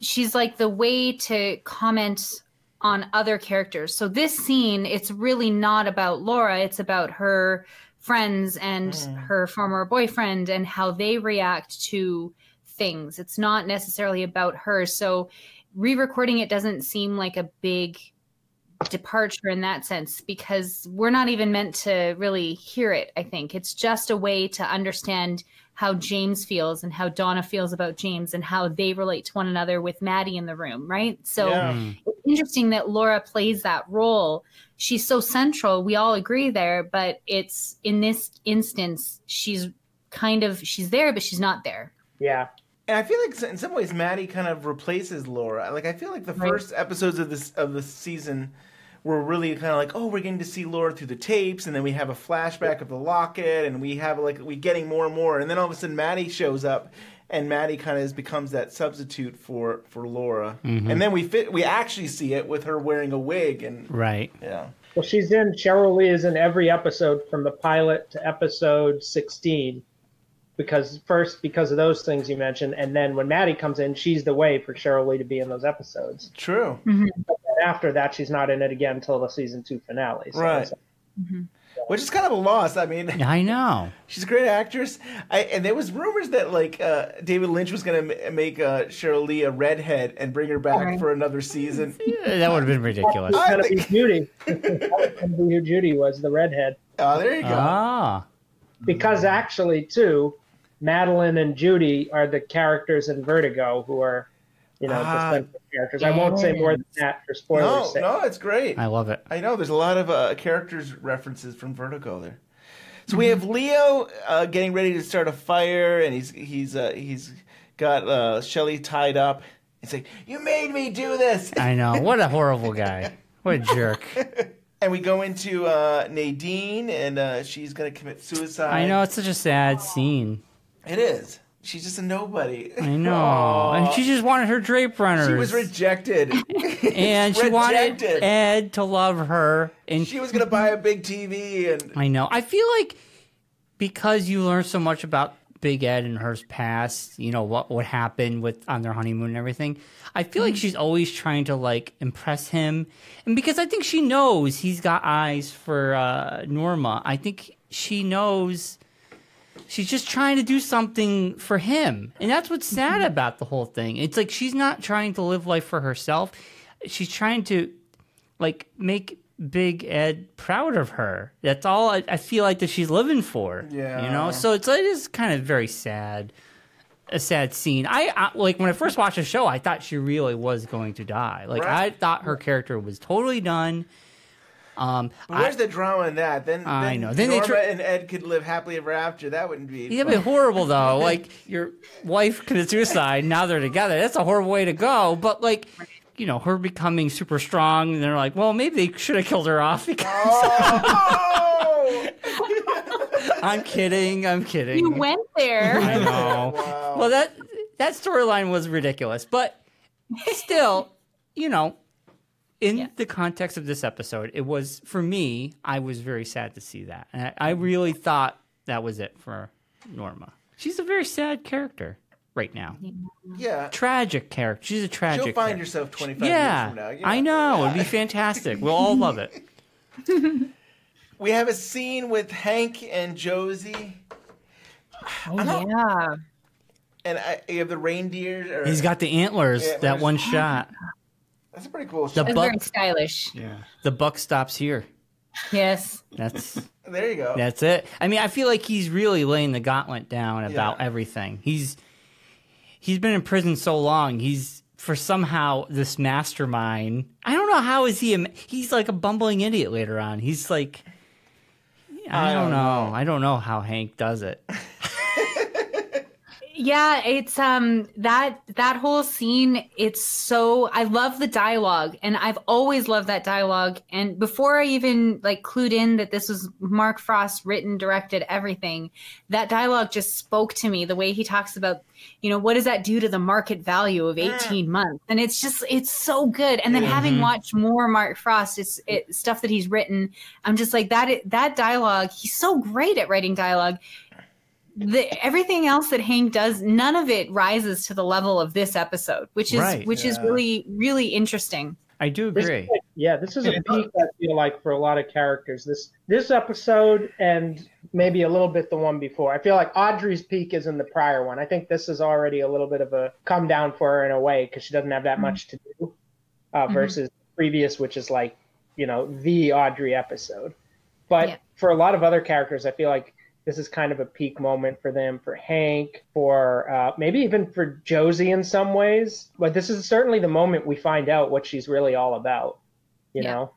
she's like the way to comment on other characters. So this scene, it's really not about Laura. It's about her friends and her former boyfriend and how they react to things. It's not necessarily about her. So re-recording it doesn't seem like a big departure in that sense, because we're not even meant to really hear it. I think it's just a way to understand how James feels and how Donna feels about James and how they relate to one another with Maddie in the room, right? So it's interesting that Laura plays that role. She's so central. We all agree there, but it's in this instance, she's there, but she's not there. Yeah. And I feel like in some ways Maddie kind of replaces Laura. Like, I feel like the first episodes of the season were really kind of like, oh, we're getting to see Laura through the tapes, and then we have a flashback of the locket, and we getting more and more, and then all of a sudden Maddie shows up, and Maddie kind of becomes that substitute for Laura, and then we actually see it with her wearing a wig, and Well, Cheryl Lee is in every episode from the pilot to episode 16. Because of those things you mentioned, and then when Maddie comes in, she's the way for Cheryl Lee to be in those episodes. True. But then after that, she's not in it again until the season 2 finale. So right. Which is kind of a loss. I mean, I know she's a great actress. And there was rumors that like David Lynch was going to make Cheryl Lee a redhead and bring her back for another season. That would have been ridiculous. That was going to be Judy. That was going to be who Judy was, the redhead. Oh, there you go. Because actually, too, Madeline and Judy are the characters in Vertigo who are to spend for characters. I won't say more than that for spoilers' sake. No, it's great. I love it. I know there's a lot of characters references from Vertigo there. So we have Leo getting ready to start a fire, and he's got Shelley tied up. He's like, "You made me do this." I know. What a horrible guy. What a jerk. And we go into Nadine, and she's going to commit suicide. I know. It's such a sad scene. It is. She's just a nobody. I know. And she just wanted her drape runners. She was rejected. And she wanted Ed to love her. And she was going to buy a big TV. And I know. I feel like because you learn so much about Big Ed and her past, what happened on their honeymoon and everything, I feel like she's always trying to, like, impress him. And because I think she knows he's got eyes for Norma, I think she knows she's just trying to do something for him. And that's what's sad about the whole thing. It's like she's not trying to live life for herself. She's trying to, like, make Big Ed proud of her. That's all I feel like that she's living for. Yeah. So it is kind of very sad. A sad scene. I like when I first watched the show, I thought she really was going to die. Like, I thought her character was totally done. But where's the drama in that? Then I know. Then Norma and Ed could live happily ever after. That wouldn't be. Yeah, but horrible though. Like, your wife committed suicide. Now they're together. That's a horrible way to go. But like, her becoming super strong, and they're like, well, maybe they should have killed her off because. I'm kidding. You went there. I know. Wow. Well, that storyline was ridiculous, but still, in the context of this episode, it was, for me, I was very sad to see that. And I really thought that was it for Norma. She's a very sad character right now. Yeah. Tragic character. She's a tragic She'll find character. herself 25 years from now. I know. It'd be fantastic. We'll all love it. We have a scene with Hank and Josie. Yeah. And you have the reindeer. He's got the antlers, that one shot. That's a pretty cool shot. That's very stylish. Yeah. The buck stops here. Yes. There you go. That's it. I mean, I feel like he's really laying the gauntlet down about everything. He's been in prison so long. He's for somehow this mastermind. I don't know how is he. He's like a bumbling idiot later on. He's like, I don't know. I don't know how Hank does it. Yeah, it's that whole scene, it's so, I love the dialogue, and I've always loved that dialogue. And before I even like clued in that this was Mark Frost written, directed, everything, that dialogue just spoke to me. The way he talks about, what does that do to the market value of 18 months? And it's so good. And then having watched more Mark Frost, it's stuff that he's written, I'm just like, that dialogue, he's so great at writing dialogue. Everything else that Hank does, none of it rises to the level of this episode, which is really, really interesting. I do agree. This is a peak, I feel like, for a lot of characters. This episode and maybe a little bit the one before. I feel like Audrey's peak is in the prior one. I think this is already a little bit of a come down for her in a way because she doesn't have that much to do versus previous, which is like, the Audrey episode. But for a lot of other characters, I feel like this is kind of a peak moment for them, for Hank, for maybe even for Josie in some ways. But this is certainly the moment we find out what she's really all about, you know?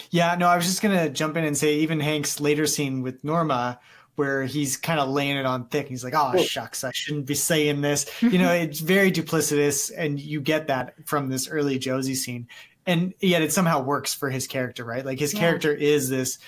Yeah, no, I was just going to jump in and say even Hank's later scene with Norma, where he's kind of laying it on thick. He's like, oh, shucks, I shouldn't be saying this. It's very duplicitous, and you get that from this early Josie scene. And yet it somehow works for his character, right? Like his character is this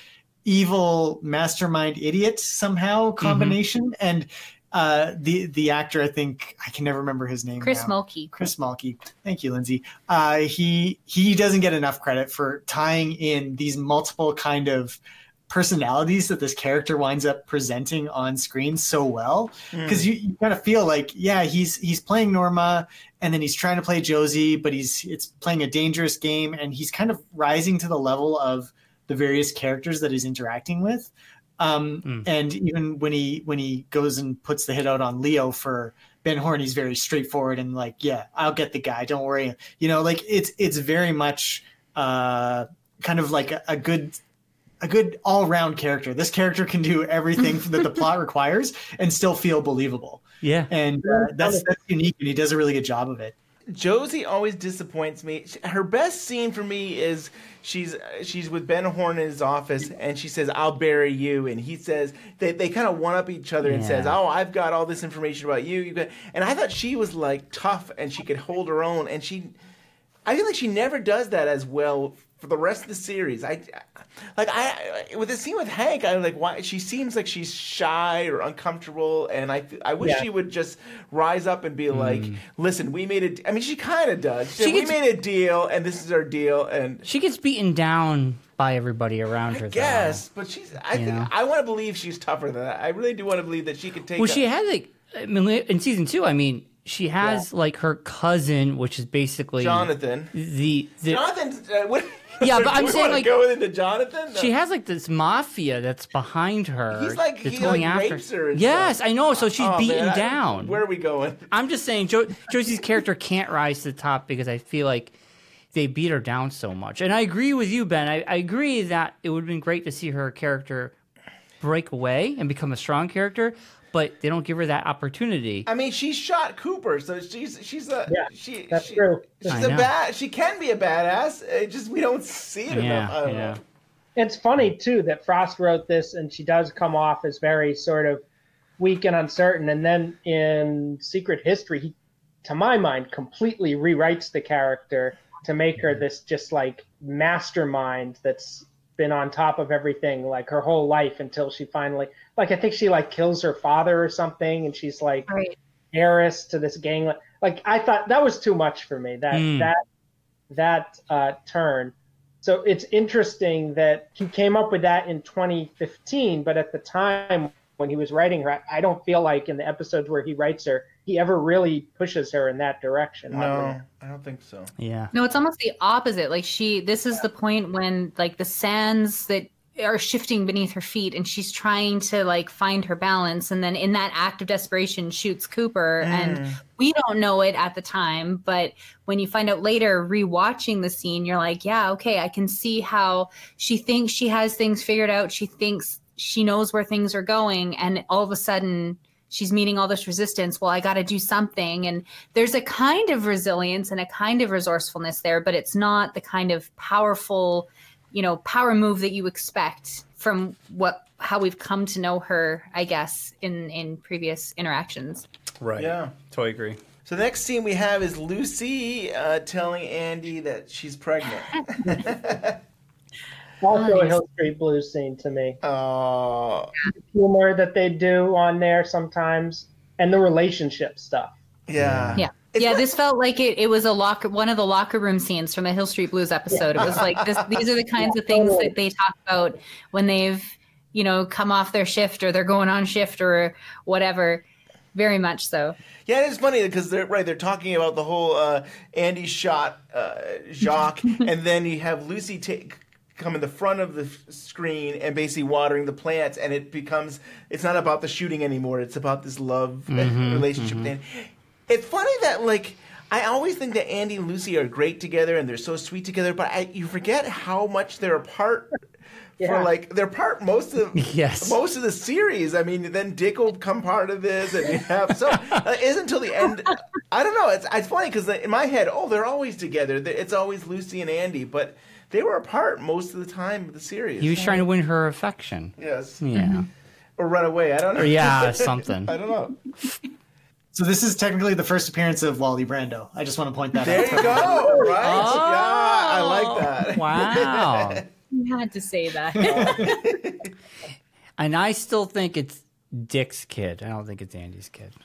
evil mastermind idiot somehow combination. And the actor, I think I can never remember his name. Chris Mulkey. Thank you, Lindsay. He doesn't get enough credit for tying in these multiple kind of personalities that this character winds up presenting on screen so well. Because you kind of feel like, he's playing Norma and then he's trying to play Josie, but it's playing a dangerous game, and he's kind of rising to the level of the various characters that he's interacting with. And even when he goes and puts the hit out on Leo for Ben Horne, he's very straightforward and like, I'll get the guy, don't worry. It's very much kind of like a good all-round character. This character can do everything that the plot requires and still feel believable. Yeah. And that's unique, and he does a really good job of it. Josie always disappoints me. Her best scene for me is she's with Ben Horne in his office, and she says, "I'll bury you," and he says they kind of one up each other and says, "Oh, I've got all this information about you." And I thought she was like tough and she could hold her own, and I feel like she never does that as well for the rest of the series. With the scene with Hank, I'm like, why? She seems like she's shy or uncomfortable, and I wish she would just rise up and be like, "Listen, we made it." I mean, she kind of does. We made a deal, and this is our deal. And she gets beaten down by everybody around her. Yes, but I want to believe she's tougher than that. I really do want to believe that she could take. Well, she had in season 2. I mean, she has like her cousin, which is basically Jonathan. Jonathan. Yeah, but I'm saying like going into Jonathan. No. She has like this mafia that's behind her. He's like rapes her. Yes, stuff. I know. So she's beaten down. Where are we going? I'm just saying Josie's character can't rise to the top because I feel like they beat her down so much. And I agree with you, Ben. I agree that it would have been great to see her character break away and become a strong character. But they don't give her that opportunity. I mean, she shot Cooper, so she's true. She can be a badass. It just we don't see it enough. I don't know. It's funny too that Frost wrote this, and she does come off as very sort of weak and uncertain. And then in Secret History, he, to my mind, completely rewrites the character to make her this just like mastermind that's been on top of everything like her whole life until she finally, like, I think she like kills her father or something, and she's like heiress to this gang. Like, I thought that was too much for me, that turn. So it's interesting that he came up with that in 2015, but at the time when he was writing her, I don't feel like in the episodes where he writes her, he ever really pushes her in that direction. No, I don't think so. Yeah. No, it's almost the opposite. Like this is the point when like the sands that are shifting beneath her feet and she's trying to like find her balance. And then in that act of desperation shoots Cooper and we don't know it at the time. But when you find out later, rewatching the scene, you're like, yeah, okay, I can see how she thinks she has things figured out. She thinks she knows where things are going. And all of a sudden she's meeting all this resistance. Well, I got to do something. And there's a kind of resilience and a kind of resourcefulness there, but it's not the kind of powerful, power move that you expect from how we've come to know her, I guess, in previous interactions. Right. Yeah. Totally agree. So the next scene we have is Lucy telling Andy that she's pregnant. Also a Hill Street Blues scene to me. Oh. The humor that they do on there sometimes, and the relationship stuff. Yeah. Yeah. This felt like it was one of the locker room scenes from a Hill Street Blues episode. It was like these are the kinds of things that they talk about when they've, come off their shift or they're going on shift or whatever. Very much so. Yeah, it's funny because they're talking about the whole Andy shot Jacques, and then you have Lucy come in the front of the screen and basically watering the plants, and it's not about the shooting anymore. It's about this love relationship thing. It's funny that, like, I always think that Andy and Lucy are great together and they're so sweet together, but you forget how much they're apart. They're part most of the series. I mean, then Dick will become part of this, and you have it isn't until the end. I don't know. It's funny because in my head, they're always together. It's always Lucy and Andy, but they were apart most of the time of the series. He was trying to win her affection. Yes. Yeah. Or run away. I don't know. Or yeah, something. I don't know. So this is technically the first appearance of Wally Brando. I just want to point that out. There you go. Right? Oh, yeah, I like that. Wow. You had to say that. And I still think it's Dick's kid. I don't think it's Andy's kid.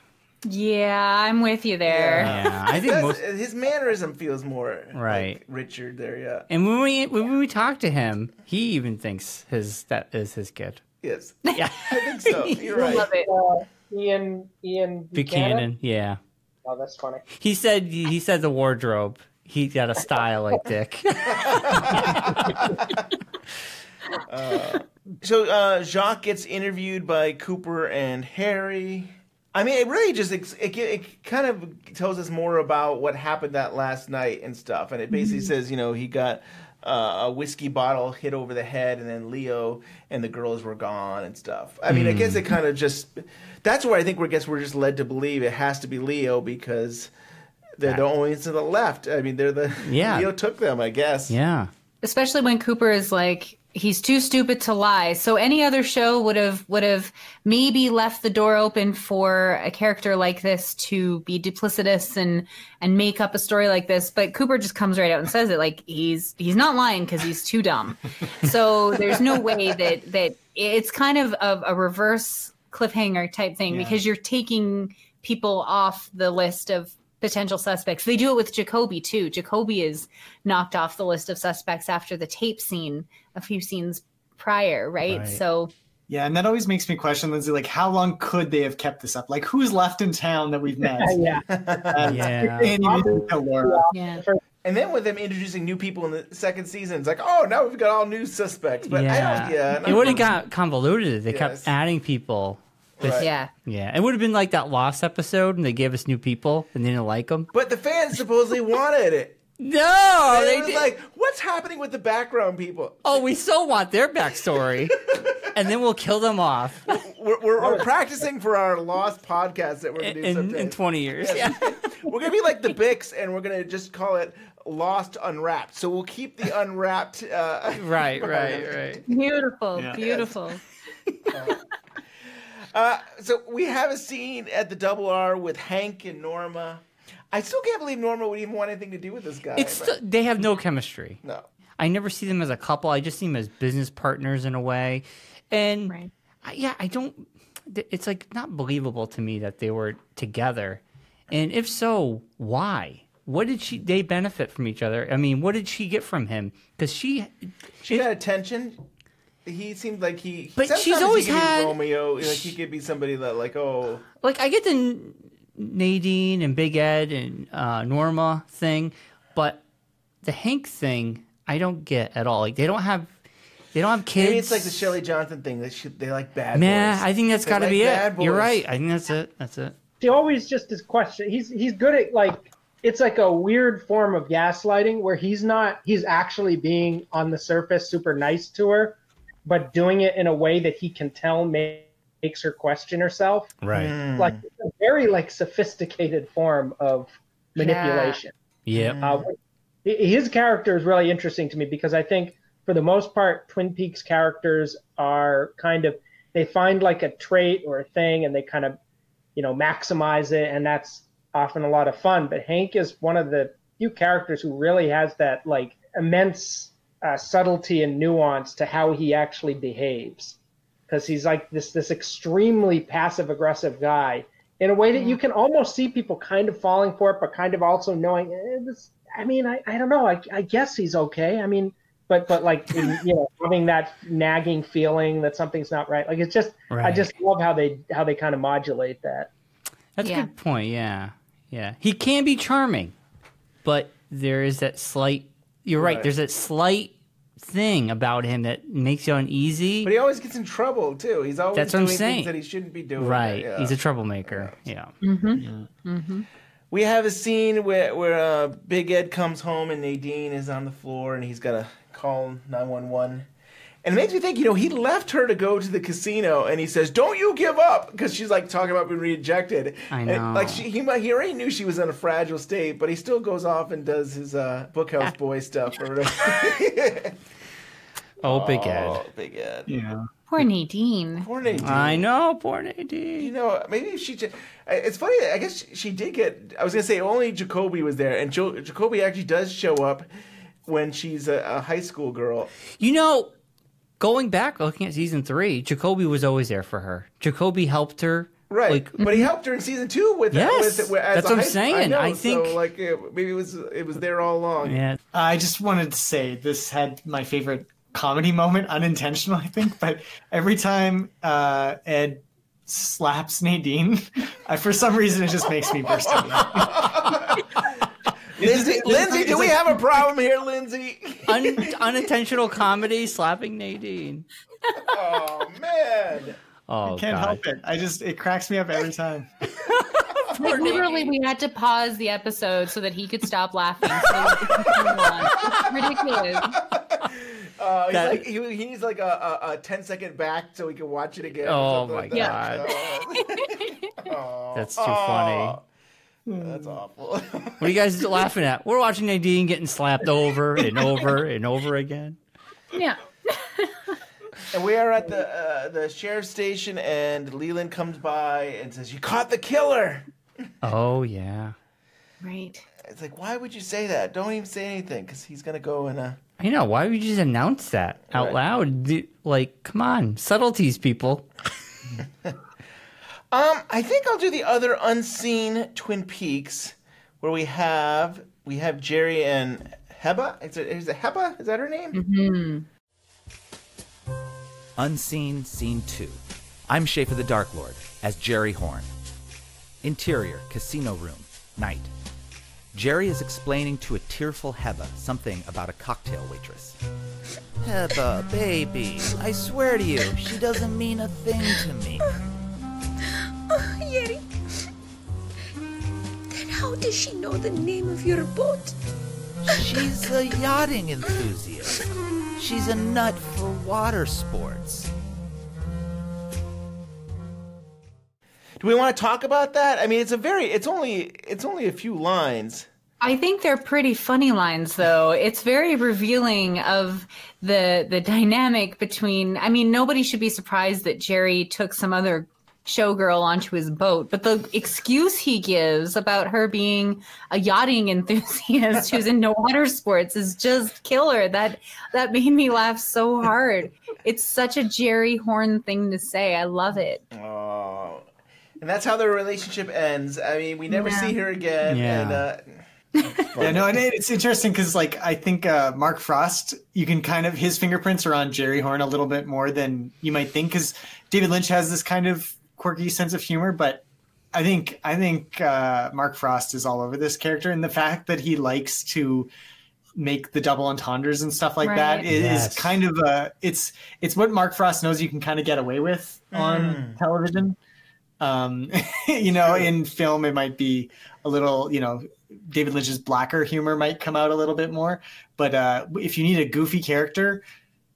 Yeah, I'm with you there. Yeah, I think his mannerism feels more like Richard there. Yeah. And when we talk to him, he even thinks that is his kid. Yes. Yeah, I think so. You're right. Love it. Ian Buchanan. Yeah. Oh, that's funny. He said the wardrobe. He got a style like Dick. So Jacques gets interviewed by Cooper and Harry. I mean, it really just it kind of tells us more about what happened that last night and stuff. And it basically says, he got a whiskey bottle hit over the head, and then Leo and the girls were gone and stuff. I mean, I guess it kind of just that's where I think we're just led to believe it has to be Leo because They're the only ones to the left. I mean, they're the Leo took them, I guess. Yeah. Especially when Cooper is like, he's too stupid to lie. So any other show would have maybe left the door open for a character like this to be duplicitous and make up a story like this. But Cooper just comes right out and says it, like he's not lying because he's too dumb. So there's no way that it's kind of a reverse cliffhanger type thing because you're taking people off the list of potential suspects. They do it with Jacoby too. Jacoby is knocked off the list of suspects after the tape scene a few scenes prior, right? So yeah, and that always makes me question, Lindsay, like how long could they have kept this up? Like who's left in town that we've met? And then with them introducing new people in the second season, it's like, oh, now we've got all new suspects. But it would have got convoluted. They kept adding people. Yeah. It would have been like that Lost episode, and they gave us new people, and they didn't like them. But the fans supposedly wanted it. No, they were like, what's happening with the background people? Oh, we still want their backstory, and then we'll kill them off. We're practicing for our Lost podcast that we're going to do someday. In 20 years. Yeah. We're going to be like the Bicks, and we're going to just call it Lost Unwrapped. So we'll keep the Unwrapped. Right. Beautiful. So we have a scene at the Double R with Hank and Norma. I still can't believe Norma would even want anything to do with this guy. They have no chemistry. No. I never see them as a couple. I just see them as business partners in a way. And I don't, it's like not believable to me that they were together. And if so, why? What did they benefit from each other? I mean, what did she get from him? Because she got attention. He seemed like but she's always had Romeo. Like he could be somebody that like I get the Nadine and Big Ed and Norma thing, but the Hank thing I don't get at all. Like they don't have kids. Maybe it's like the Shelley Johnson thing. They like bad boys. Man, I think that's got to be it. You're right. I think that's it. She always just is question. He's good at like it's like a weird form of gaslighting where he's actually being on the surface super nice to her, but doing it in a way that he can tell makes her question herself. Right. Like it's a very like sophisticated form of manipulation. Yeah. His character is really interesting to me because I think for the most part, Twin Peaks characters are they find like a trait or a thing and they kind of, maximize it. And that's often a lot of fun. But Hank is one of the few characters who really has that like immense subtlety and nuance to how he actually behaves, because he's like this extremely passive aggressive guy in a way that you can almost see people kind of falling for it, but kind of also knowing I don't know. I guess he's okay. I mean, but like having that nagging feeling that something's not right. Like it's just I just love how they kind of modulate that. That's a good point. Yeah. He can be charming, but there is that slight. You're right. There's that slight thing about him that makes you uneasy. But he always gets in trouble too. He's always That's doing what I'm saying. things that he shouldn't be doing. Right. Yeah. He's a troublemaker. Yeah. We have a scene where Big Ed comes home and Nadine is on the floor and he's got to call 911. And it makes me think, he left her to go to the casino and he says, "Don't you give up," because she's like talking about being rejected. I know. And, like he already knew she was in a fragile state, but he still goes off and does his Bookhouse Boy stuff or whatever. Big Ed. Big Ed. Yeah. Poor Nadine. I know, poor Nadine. Maybe she just... It's funny, I guess she did get... I was going to say only Jacoby was there, and Jacoby actually does show up when she's a high school girl. Going back, looking at season 3, Jacoby was always there for her. Jacoby helped her. Right, but he helped her in season 2 with yes, as that's what I'm saying. I think so, maybe it was there all along. Yeah. I just wanted to say this had my favorite comedy moment, unintentional, I think, but every time Ed slaps Nadine, for some reason it just makes me burst out laughing. Lindsay, do we have a problem here, Lindsay? Unintentional comedy, slapping Nadine. Oh, man. Oh, I can't help it. It cracks me up every time. Literally, we had to pause the episode so that he could stop laughing. So it's ridiculous. He needs like a 10-second back so he can watch it again. Oh, my God. Oh. That's too funny. That's awful. What are you guys laughing at? We're watching Nadine getting slapped over and over and over again. Yeah. And we are at the sheriff's station, and Leland comes by and says, "You caught the killer." Oh, yeah. Right. It's like, why would you say that? Don't even say anything, because he's going to go and... I know. Why would you just announce that out loud? Like, come on. Subtleties, people. I think I'll do the other unseen Twin Peaks, where we have Jerry and Heba. Is it Heba? Is that her name? Mm-hmm. Unseen Scene 2. I'm Schaffer the Darklord as Jerry Horne. Interior, casino room, night. Jerry is explaining to a tearful Heba something about a cocktail waitress. Heba, baby, I swear to you, she doesn't mean a thing to me. Oh, Jerry. Then how does she know the name of your boat? She's a yachting enthusiast. She's a nut for water sports. Do we want to talk about that? I mean, it's only a few lines. I think they're pretty funny lines, though. It's very revealing of the dynamic between. I mean, nobody should be surprised that Jerry took some other showgirl onto his boat, but the excuse he gives about her being a yachting enthusiast who's into water sports is just killer. That made me laugh so hard. It's such a Jerry Horne thing to say. I love it. Oh, and that's how their relationship ends. I mean, we never see her again. Yeah. Yeah, no, and it's interesting because, like, I think Mark Frost, you can kind of, his fingerprints are on Jerry Horne a little bit more than you might think, because David Lynch has this kind of quirky sense of humor, but I think Mark Frost is all over this character, and the fact that he likes to make the double entendres and stuff like that is kind of it's what Mark Frost knows you can kind of get away with on television. In film it might be a little, David Lynch's blacker humor might come out a little bit more, but if you need a goofy character,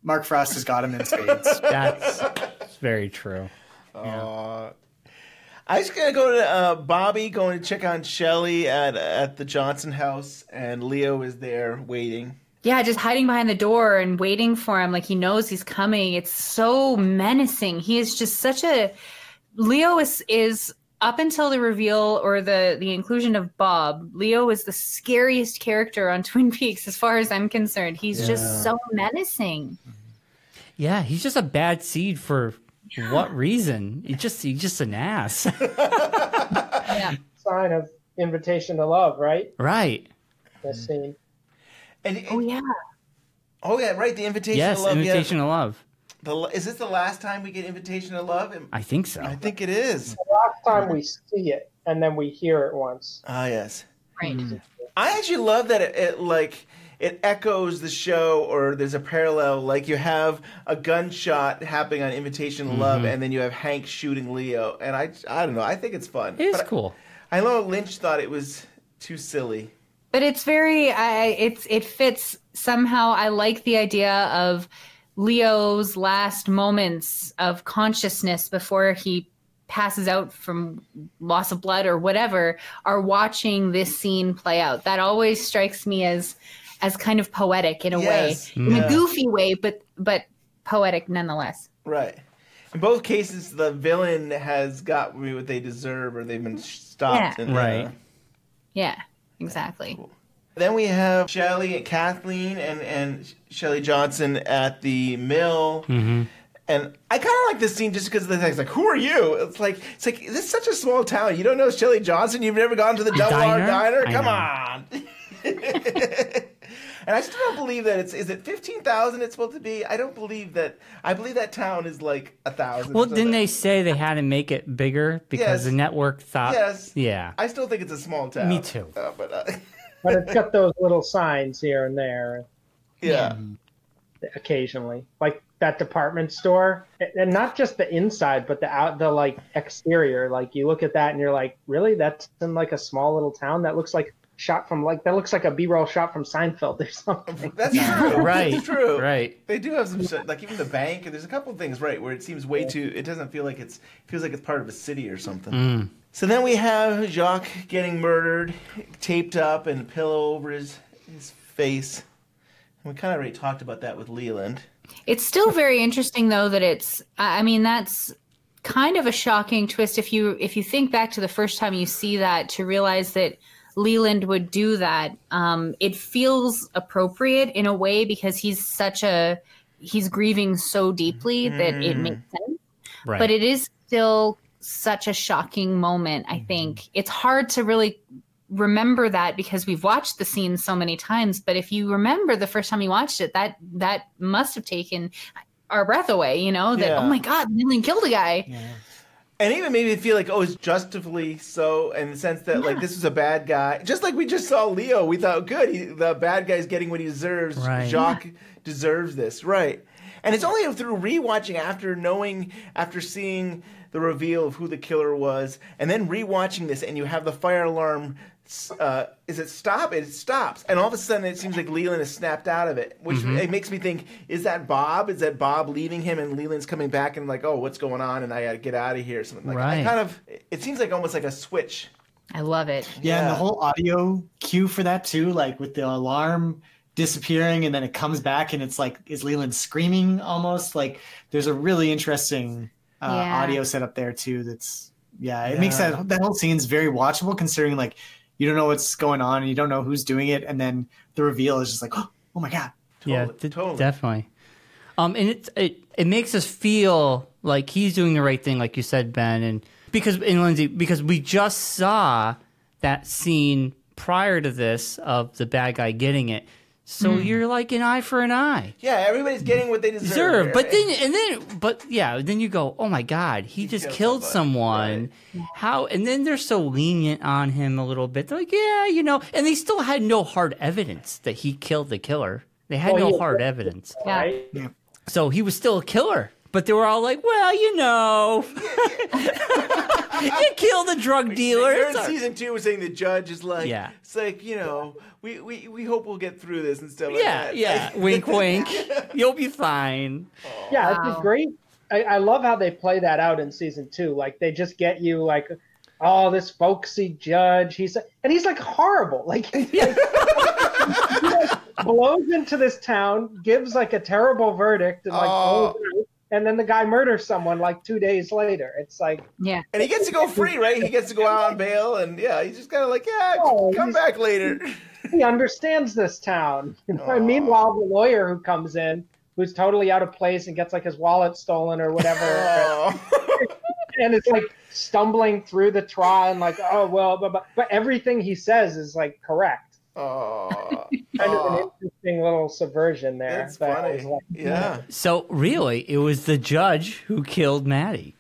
Mark Frost has got him in spades. That's very true. I was going to go to Bobby, going to check on Shelley at the Johnson house, and Leo is there waiting. Yeah, just hiding behind the door and waiting for him, like he knows he's coming. It's so menacing. He is just such a... Leo is up until the reveal or the inclusion of Bob, Leo is the scariest character on Twin Peaks as far as I'm concerned. He's just so menacing. Yeah, he's just a bad seed for what reason? He's just an ass. Yeah. Sign of invitation to love, right? Right. This scene. And, oh yeah, right. The invitation to love. Yes, invitation to love. Is this the last time we get invitation to love? I think so. I think it is. The last time we see it, and then we hear it once. Ah, yes. Right. I actually love that it echoes the show, or there's a parallel. Like you have a gunshot happening on Invitation to Love, and then you have Hank shooting Leo. And I don't know. I think it's fun. It is cool. I know Lynch thought it was too silly. But it's very, it fits somehow. I like the idea of Leo's last moments of consciousness before he passes out from loss of blood or whatever are watching this scene play out. That always strikes me as kind of poetic in a way, in a goofy way, but poetic nonetheless. Right. In both cases, the villain has got what they deserve, or they've been stopped. Yeah. Right. Yeah, exactly. Cool. Then we have Shelley and Kathleen and Shelley Johnson at the mill. Mm-hmm. And I kind of like this scene just because the thing's like, who are you? It's like this is such a small town. You don't know Shelley Johnson? You've never gone to the Double R Diner? Come on. And I still don't believe that is it 15,000 it's supposed to be? I don't believe that. I believe that town is like 1,000. Well, didn't they say they had to make it bigger because the network thought? Yes. Yeah. I still think it's a small town. Me too. But it's got those little signs here and there. Yeah. Occasionally. Like that department store. And not just the inside, but the like exterior. Like you look at that and you're like, really? That's in like a small little town? That looks like that looks like a B-roll shot from Seinfeld or something. That's true. Right. That's true. Right. They do have some shit, like even the bank, and there's a couple of things, right, where it seems way too, it doesn't feel like it feels like it's part of a city or something. So then we have Jacques getting murdered, taped up, and a pillow over his face. And we kind of already talked about that with Leland. It's still very interesting, though, that that's kind of a shocking twist if you think back to the first time you see that, to realize that Leland would do that. It feels appropriate in a way because he's grieving so deeply that it makes sense. Right. But it is still such a shocking moment. I think it's hard to really remember that because we've watched the scene so many times. But if you remember the first time you watched it, that must have taken our breath away. That oh my God, Leland killed a guy. Yeah. And even made me feel like, it's justifiably so, in the sense that, like, this is a bad guy. Just like we just saw Leo, we thought, good, the bad guy's getting what he deserves. Right. Jacques deserves this, right. And it's only through rewatching after seeing the reveal of who the killer was, and then rewatching this, and you have the fire alarm, is it stop? It stops. And all of a sudden, it seems like Leland has snapped out of it, which it makes me think, is that Bob? Is that Bob leaving him and Leland's coming back and like, oh, what's going on? And I got to get out of here. Something like right. It seems like almost like a switch. I love it. Yeah, and the whole audio cue for that too, like with the alarm disappearing and then it comes back and it's like, is Leland screaming almost? Like there's a really interesting audio setup there too. It makes that whole scene's very watchable considering like you don't know what's going on and you don't know who's doing it. And then the reveal is just like, oh my God. Totally. Definitely. And it makes us feel like he's doing the right thing, like you said, Ben. And Lindsay, because we just saw that scene prior to this of the bad guy getting it. So you're like an eye for an eye. Yeah, everybody's getting what they deserve. But then you go, oh my God, he just killed someone. Right. How? And then they're so lenient on him a little bit. They're like, and they still had no hard evidence that he killed the killer. They had no hard evidence. Right. Yeah. So he was still a killer. But they were all like, well, you killed a drug dealer. You're in season 2, we're saying the judge is like, it's like, we hope we'll get through this and stuff like that. Yeah, wink, wink. You'll be fine. Yeah, it's great. I love how they play that out in season 2. Like, they just get you like, oh, this folksy judge. He's like horrible. Like, he blows into this town, gives like a terrible verdict, and like, and then the guy murders someone like 2 days later. It's like, and he gets to go free, right? He gets to go out on bail, and he's just kind of like, come back later. He understands this town. And meanwhile, the lawyer who comes in, who's totally out of place and gets like his wallet stolen or whatever, and it's like stumbling through the trial and like, but everything he says is like correct. Kind of an interesting little subversion there. That's funny. Like, So really, it was the judge who killed Maddie.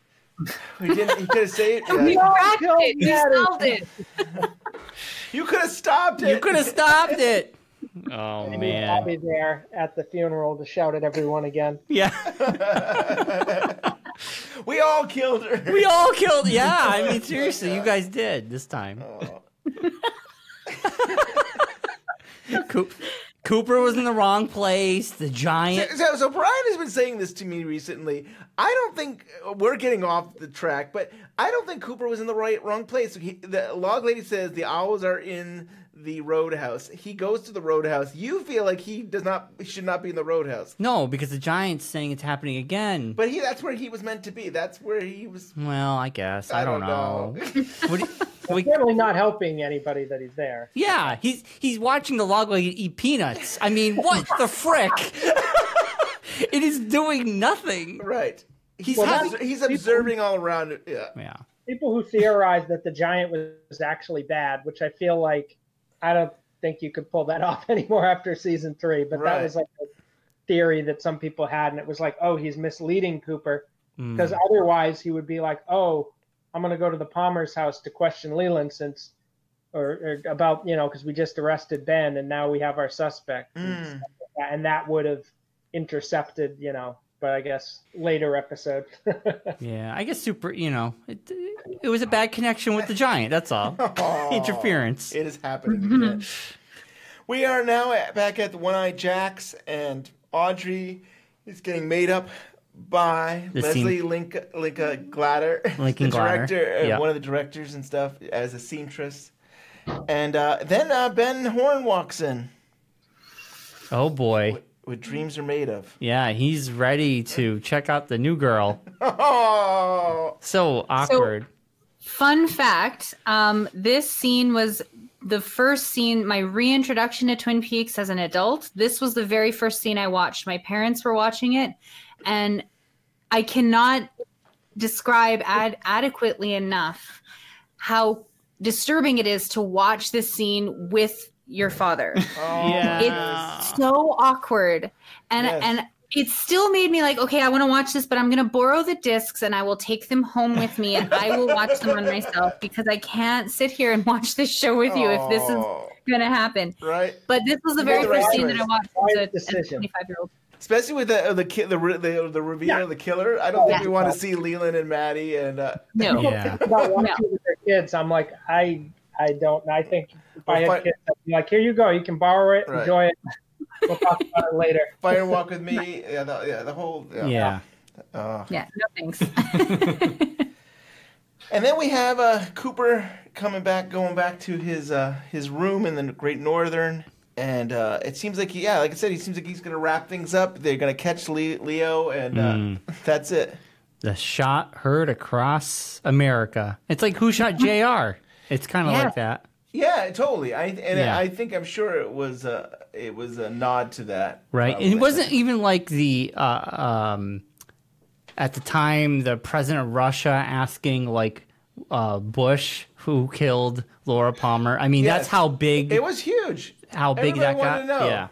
He could have saved it. He solved it. You could have stopped it. You could have stopped it. Oh man! I'll be there at the funeral to shout at everyone again. Yeah. We all killed her. Yeah, I mean seriously, you guys did this time. Cooper was in the wrong place. The giant. So Brian has been saying this to me recently. I don't think we're getting off the track, but I don't think Cooper was in the wrong place. The log lady says the owls are in the roadhouse. He goes to the roadhouse. You feel like he should not be in the roadhouse. No, because the giant's saying it's happening again. But that's where he was meant to be. That's where he was. Well, I guess I don't know. He's certainly not helping anybody that he's there. Yeah, he's watching the log lady eat peanuts. I mean, what the frick? It is doing nothing. Right. He's observing all around it. Yeah. People who theorize that the giant was actually bad, which I feel like I don't think you could pull that off anymore after season 3. But that was like a theory that some people had, and it was like, oh, he's misleading Cooper because otherwise he would be like, oh, I'm going to go to the Palmer's house to question Leland or about, because we just arrested Ben and now we have our suspect. And that would have intercepted, but I guess later episode. Yeah, I guess it was a bad connection with the giant. That's all. Interference. It is happening again. We are now back at the One-Eyed Jacks, and Audrey is getting made up by Leslie Lincoln Glatter, Lincoln the director, Glatter. one of the directors and stuff, as a seamstress. And then Ben Horne walks in. Oh boy. What dreams are made of. Yeah, he's ready to check out the new girl. Oh, so awkward. So, fun fact, this scene was the first scene, my reintroduction to Twin Peaks as an adult. This was the very first scene I watched. My parents were watching it, and I cannot describe adequately enough how disturbing it is to watch this scene with your father. It's so awkward, and it still made me like, okay, I want to watch this, but I'm going to borrow the discs and I will take them home with me and I will watch them on myself because I can't sit here and watch this show with you if this is going to happen. Right. But this was the very first scene that I watched as a 25-year-old. Especially with the reveal of the killer. I don't think we want to see Leland and Maddie and no. About watching with their kids, I'm like, I don't. I think if I had kids, I'd be like, here you go, you can borrow it, enjoy it. We'll talk about it later. Fire Walk with Me. The whole. No thanks. And then we have Cooper going back to his room in the Great Northern, and it seems like like I said, he seems like he's going to wrap things up. They're going to catch Leo, and that's it. The shot heard across America. It's like Who Shot JR? It's kind of like that. Yeah, totally. I'm sure it was a nod to that. Right. And it wasn't even like the at the time the president of Russia asking like Bush who killed Laura Palmer. I mean, that's how big it was. Huge. How big Everybody that wanted got. to know. Yeah.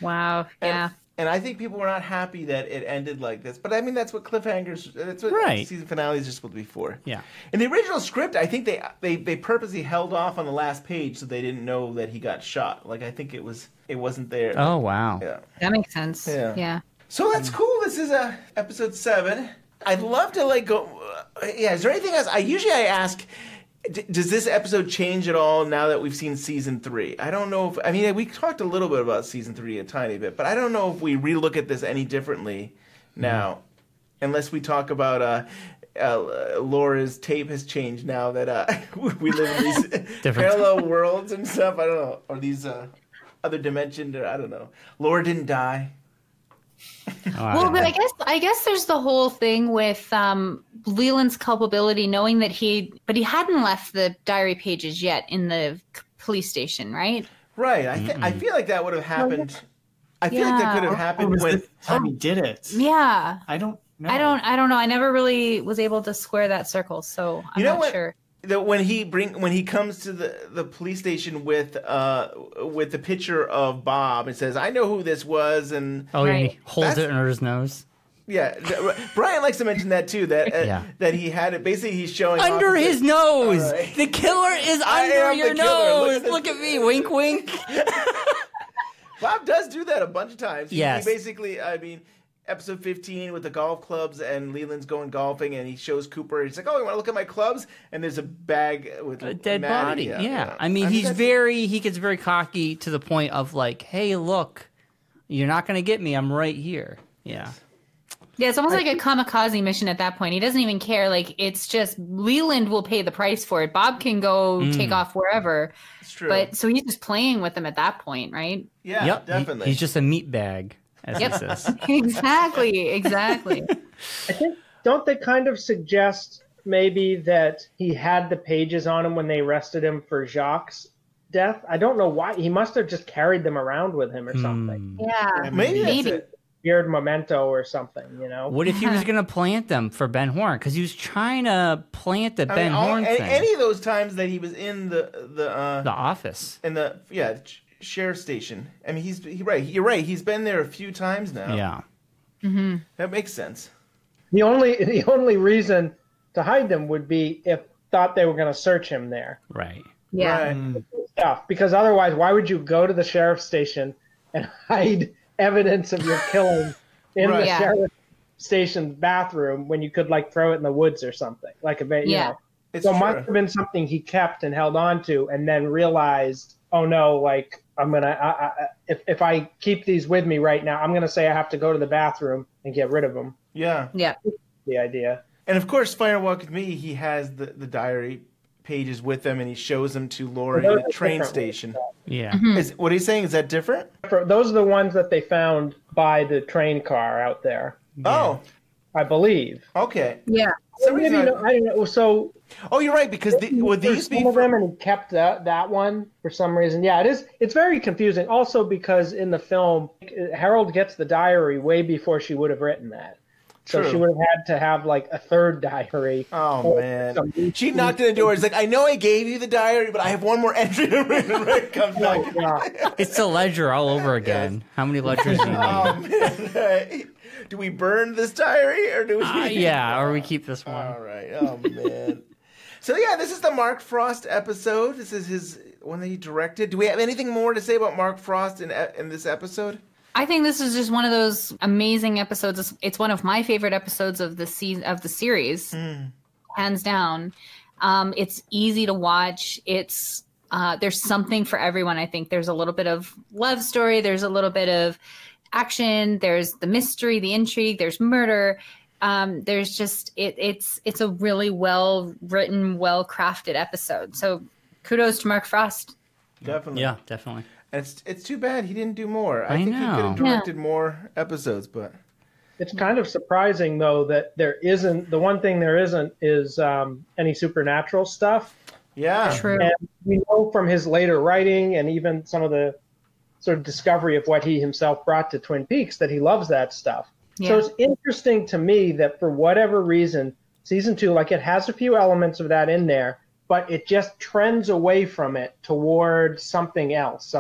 Wow. Yeah. And I think people were not happy that it ended like this. But I mean, that's what cliffhangers, that's what season finales are supposed to be for. Yeah. In the original script, I think they purposely held off on the last page so they didn't know that he got shot. Like, I think it wasn't there. Oh, wow. Yeah. That makes sense. Yeah. So that's cool. This is episode 7. I'd love to go. Is there anything else? I ask, does this episode change at all now that we've seen season 3? I don't know if, we talked a little bit about season 3 a tiny bit, but I don't know if we relook at this any differently now, unless we talk about Laura's tape has changed now that we live in these parallel worlds and stuff. I don't know, or these other dimensions, or I don't know. Laura didn't die. Well, but I guess there's the whole thing with Leland's culpability, knowing that he hadn't left the diary pages yet in the police station, right? Right. I feel like that would have happened. I feel like that could have happened when he did it. Yeah. I don't know. I don't know. I never really was able to square that circle, so I'm not sure. When he comes to the police station with the picture of Bob and says, "I know who this was," and and he holds it under his nose. Yeah, Brian likes to mention that too. That he had it. Basically, he's showing under his nose. Right. The killer is under your nose. Look at me, wink, wink. Bob does do that a bunch of times. Yes. He basically, episode 15 with the golf clubs and Leland's going golfing and he shows Cooper. He's like, "Oh, you want to look at my clubs?" And there's a bag with a dead Maddie. body. Yeah. I mean, he gets very cocky to the point of like, "Hey, look, you're not going to get me. I'm right here." Yeah. Yeah, it's almost like a kamikaze mission at that point. He doesn't even care. Like, it's just Leland will pay the price for it. Bob can go take off wherever. It's true. But so he's just playing with them at that point, right? Yeah, definitely. He's just a meat bag, as he says. Exactly. I think, don't they kind of suggest maybe that he had the pages on him when they arrested him for Jacques' death? I don't know why. He must have just carried them around with him or something. Yeah, maybe. That's it. Weird memento or something, What if he was going to plant them for Ben Horne? Because he was trying to plant the Ben Horne thing. Any of those times that he was in the office. In the sheriff's station. I mean, you're right. He's been there a few times now. Yeah. Mm-hmm. That makes sense. The only reason to hide them would be if thought they were going to search him there. Right. Yeah. Stuff. Because otherwise, why would you go to the sheriff's station and hide evidence of your killing in the sheriff's station bathroom when you could throw it in the woods or something? It's so true. it must have been something he kept and held on to and then realized, oh no, I'm gonna if I keep these with me right now, I'm gonna say I have to go to the bathroom and get rid of them. Yeah. The idea. And of course, Fire Walk with Me, he has the diary pages with him, and he shows them to Lori at the train station. Yeah. What are you saying? Is that different? Those are the ones that they found by the train car out there. Oh. I believe. Okay. Yeah. I don't know. So. Oh, you're right, because would these be some of them, and he kept that one for some reason. Yeah, it is. It's very confusing. Also, because in the film, Harold gets the diary way before she would have written that. So True. she would have had to have like a third diary. Oh man! She knocked on the door. It's like, I know I gave you the diary, but I have one more entry to read. Right, comes back. It's the ledger all over again. How many ledgers do you need? Oh man! Do we burn this diary, or do we? Yeah, or we keep this one. All right. Oh man. So yeah, this is the Mark Frost episode. This is his one that he directed. Do we have anything more to say about Mark Frost in this episode? I think this is just one of those amazing episodes. It's one of my favorite episodes of the series, hands down. It's easy to watch. It's there's something for everyone. I think there's a little bit of love story. There's a little bit of action. There's the mystery, the intrigue. There's murder. There's just it's a really well written, well crafted episode. So kudos to Mark Frost. Definitely. Yeah, definitely. And it's too bad he didn't do more. I think know. he could have directed more episodes, but it's kind of surprising though that there isn't. The one thing there isn't is any supernatural stuff. Yeah, true. And we know from his later writing and even some of the sort of discovery of what he himself brought to Twin Peaks that he loves that stuff. Yeah. So it's interesting to me that for whatever reason, season 2, like it has a few elements of that in there, but it just trends away from it toward something else.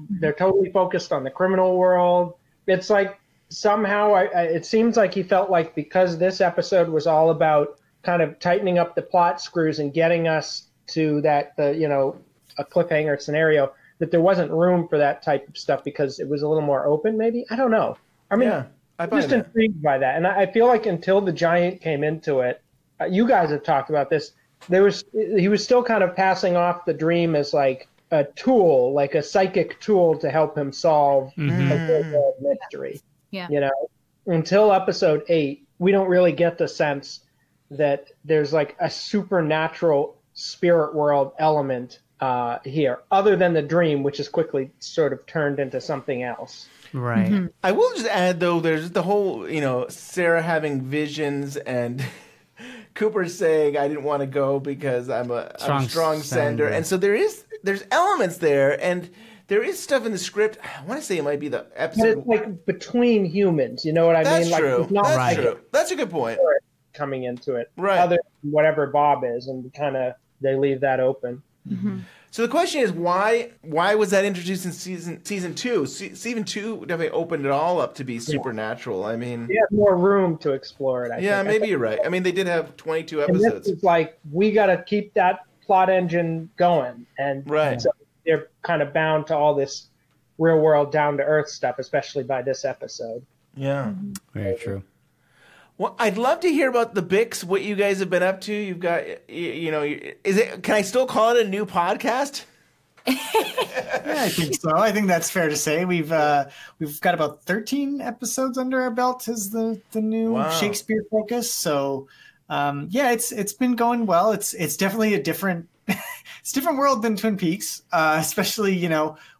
They're totally focused on the criminal world. It's like somehow it seems like he felt like because this episode was all about kind of tightening up the plot screws and getting us to that, a cliffhanger scenario, that there wasn't room for that type of stuff because it was a little more open, maybe? I don't know. I mean, I'm just intrigued by that. And I feel like until the giant came into it, you guys have talked about this, he was still kind of passing off the dream as like a tool, like a psychic tool to help him solve a mystery. Yeah. Until episode 8, we don't really get the sense that there's like a supernatural spirit world element here, other than the dream, which is quickly sort of turned into something else. Right. Mm-hmm. I will just add though, there's the whole, Sarah having visions and Cooper saying, I didn't want to go because I'm a strong sender. And so there's elements there, and there is stuff in the script. I want to say it might be the episode. But it's like between humans, you know what I mean? That's true. Like, it's not That's true. That's a good point. Coming into it, right? Other than whatever Bob is, and kind of they leave that open. Mm-hmm. So the question is, why was that introduced in season 2? Season 2 definitely opened it all up to be supernatural. I mean, we have more room to explore it. I think. Maybe you're right. I mean, they did have 22 and episodes. this is like, we got to keep that plot engine going, and so they're kind of bound to all this real world, down to earth stuff, especially by this episode. Yeah, very true. Well, I'd love to hear about the Bicks, what you guys have been up to. You've got, can I still call it a new podcast? Yeah, I think so. I think that's fair to say. We've got about 13 episodes under our belt as the new Shakespeare focus. So, it's been going well. It's definitely a different world than Twin Peaks. Especially,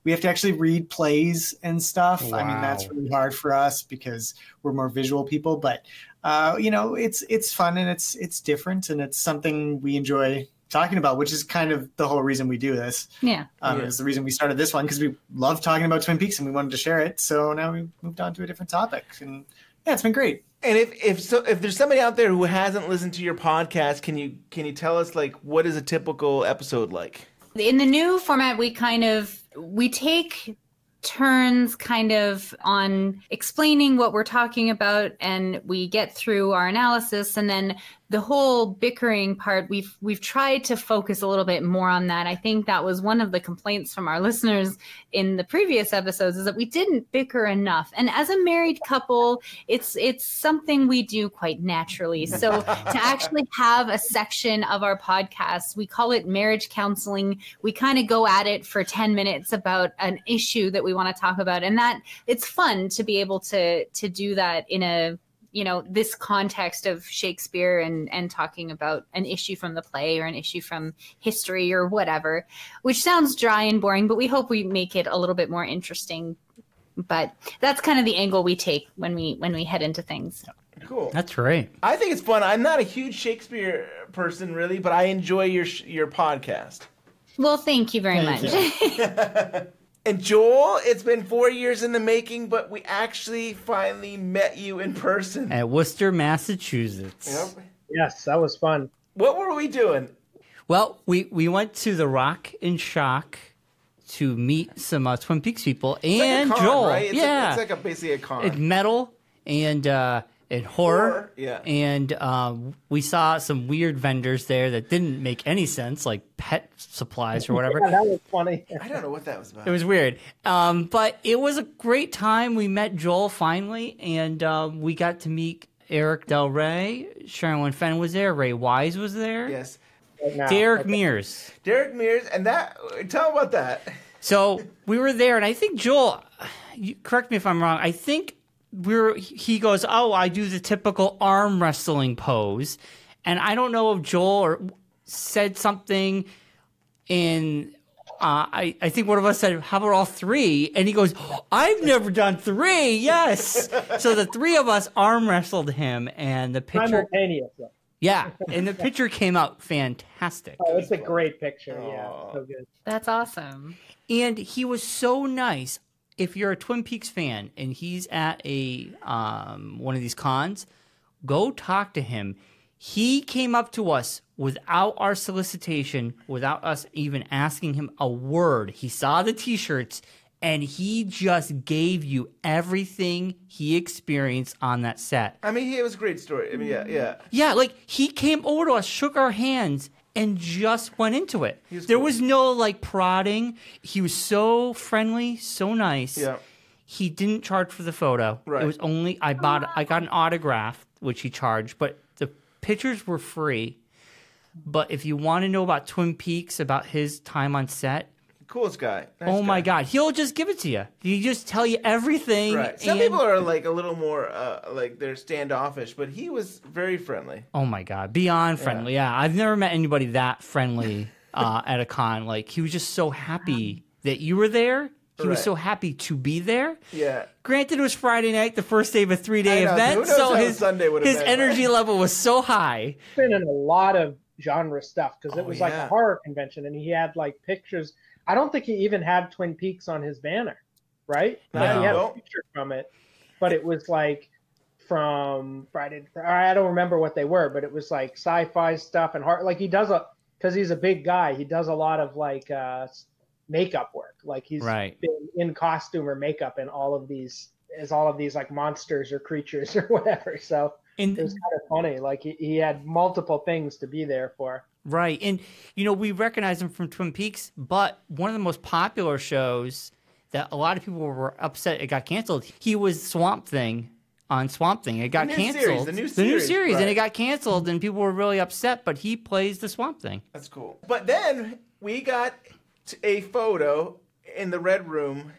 we have to actually read plays and stuff. Wow. I mean, that's really hard for us because we're more visual people, but it's fun and it's different, and it's something we enjoy talking about, which is kind of the whole reison we do this. Yeah. It's the reason we started this one, because we love talking about Twin Peaks and we wanted to share it. So now we moved on to a different topic, and it's been great. And if there's somebody out there who hasn't listened to your podcast, can you tell us, like, what is a typical episode like? In the new format, we take turns kind of on explaining what we're talking about, and we get through our analysis, and then the whole bickering part, we've tried to focus a little bit more on that. I think that was one of the complaints from our listeners in the previous episodes, is that we didn't bicker enough. And as a married couple, it's something we do quite naturally. So to actually have a section of our podcast, we call it marriage counseling. We kind of go at it for 10 minutes about an issue that we want to talk about. And that it's fun to be able to do that in a, this context of Shakespeare and talking about an issue from the play or an issue from history or whatever, which sounds dry and boring, but we hope we make it a little bit more interesting. But that's kind of the angle we take when we head into things. Cool. That's right. I think it's fun. I'm not a huge Shakespeare person, really, but I enjoy your podcast. Well, thank you very much. And Joel, it's been 4 years in the making, but we actually finally met you in person. At Worcester, Massachusetts. Yep. Yes, that was fun. What were we doing? Well, we went to the Rock and Shock to meet some Twin Peaks people, and like a con, Joel. Right? Yeah. It's like basically a con. It's metal and horror. Yeah. And we saw some weird vendors there that didn't make any sense, like pet supplies or whatever. Yeah, that was funny. I don't know what that was about. It was weird. But it was a great time. We met Joel finally, and we got to meet Eric Del Rey. Sherilyn Fenn was there. Ray Wise was there. Yes. Derek Mears. Derek Mears. And tell about that. So we were there, and I think Joel, correct me if I'm wrong, I think he goes, oh, I do the typical arm wrestling pose. And I don't know if Joel said something in, I think one of us said, how about all three? And he goes, I've never done three. Yes. So the three of us arm wrestled him, and the picture. Simultaneously. Yeah. And the picture came out fantastic. Oh, it's a great picture. Yeah. So good. That's awesome. And he was so nice. If you're a Twin Peaks fan and he's at a one of these cons, go talk to him. He came up to us without our solicitation, without us even asking him a word. He saw the T-shirts, and he just gave you everything he experienced on that set. I mean, it was a great story. I mean, yeah. Yeah, like he came over to us, shook our hands, and just went into it. There was no like prodding. He was so friendly, so nice. Yeah. He didn't charge for the photo. Right. It was only I got an autograph, which he charged, but the pictures were free. But if you want to know about Twin Peaks, about his time on set, coolest guy. Nice my God, he'll just give it to you. He just tell you everything. Right. Some people are like a little more like they're standoffish, but he was very friendly. Oh my God, beyond friendly. Yeah, I've never met anybody that friendly at a con. Like he was just so happy that you were there. He was so happy to be there. Yeah. Granted, it was Friday night, the first day of a 3-day event, so his energy level was so high. He's been in a lot of genre stuff because it was like a horror convention, and he had like pictures. I don't think he even had Twin Peaks on his banner, right? No. He had a picture from it, but it was like from Friday. I don't remember what they were, but it was like sci-fi stuff and horror. Like he does because he's a big guy. He does a lot of like makeup work. Like he's been in costume or makeup in all of these like monsters or creatures or whatever. So it was kind of funny. Like he had multiple things to be there for. Right. And, we recognize him from Twin Peaks, but one of the most popular shows that a lot of people were upset it got canceled, he was Swamp Thing on Swamp Thing. It got canceled. The new series. And it got canceled, and people were really upset, but he plays the Swamp Thing. That's cool. But then we got a photo in the Red Room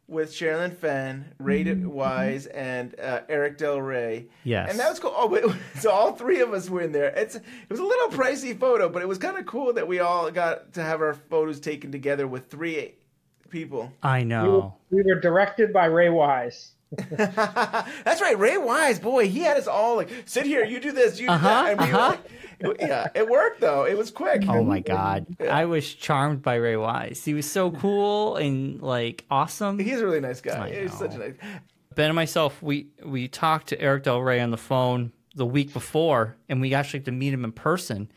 with Sherilyn Fenn, Ray Wise, and Eric Del Rey. Yes. And that was cool. Oh, so all three of us were in there. It was a little pricey photo, but it was kind of cool that we all got to have our photos taken together with three people. I know. We were directed by Ray Wise. That's right, Ray Wise. Boy, he had us all like, sit here, you do this, you do that. And yeah, it worked though. It was quick. Oh my God. Yeah. I was charmed by Ray Wise. He was so cool and like awesome. He's a really nice guy. He's such a nice. Ben and myself, we talked to Eric Del Rey on the phone the week before, and we actually got to meet him in person.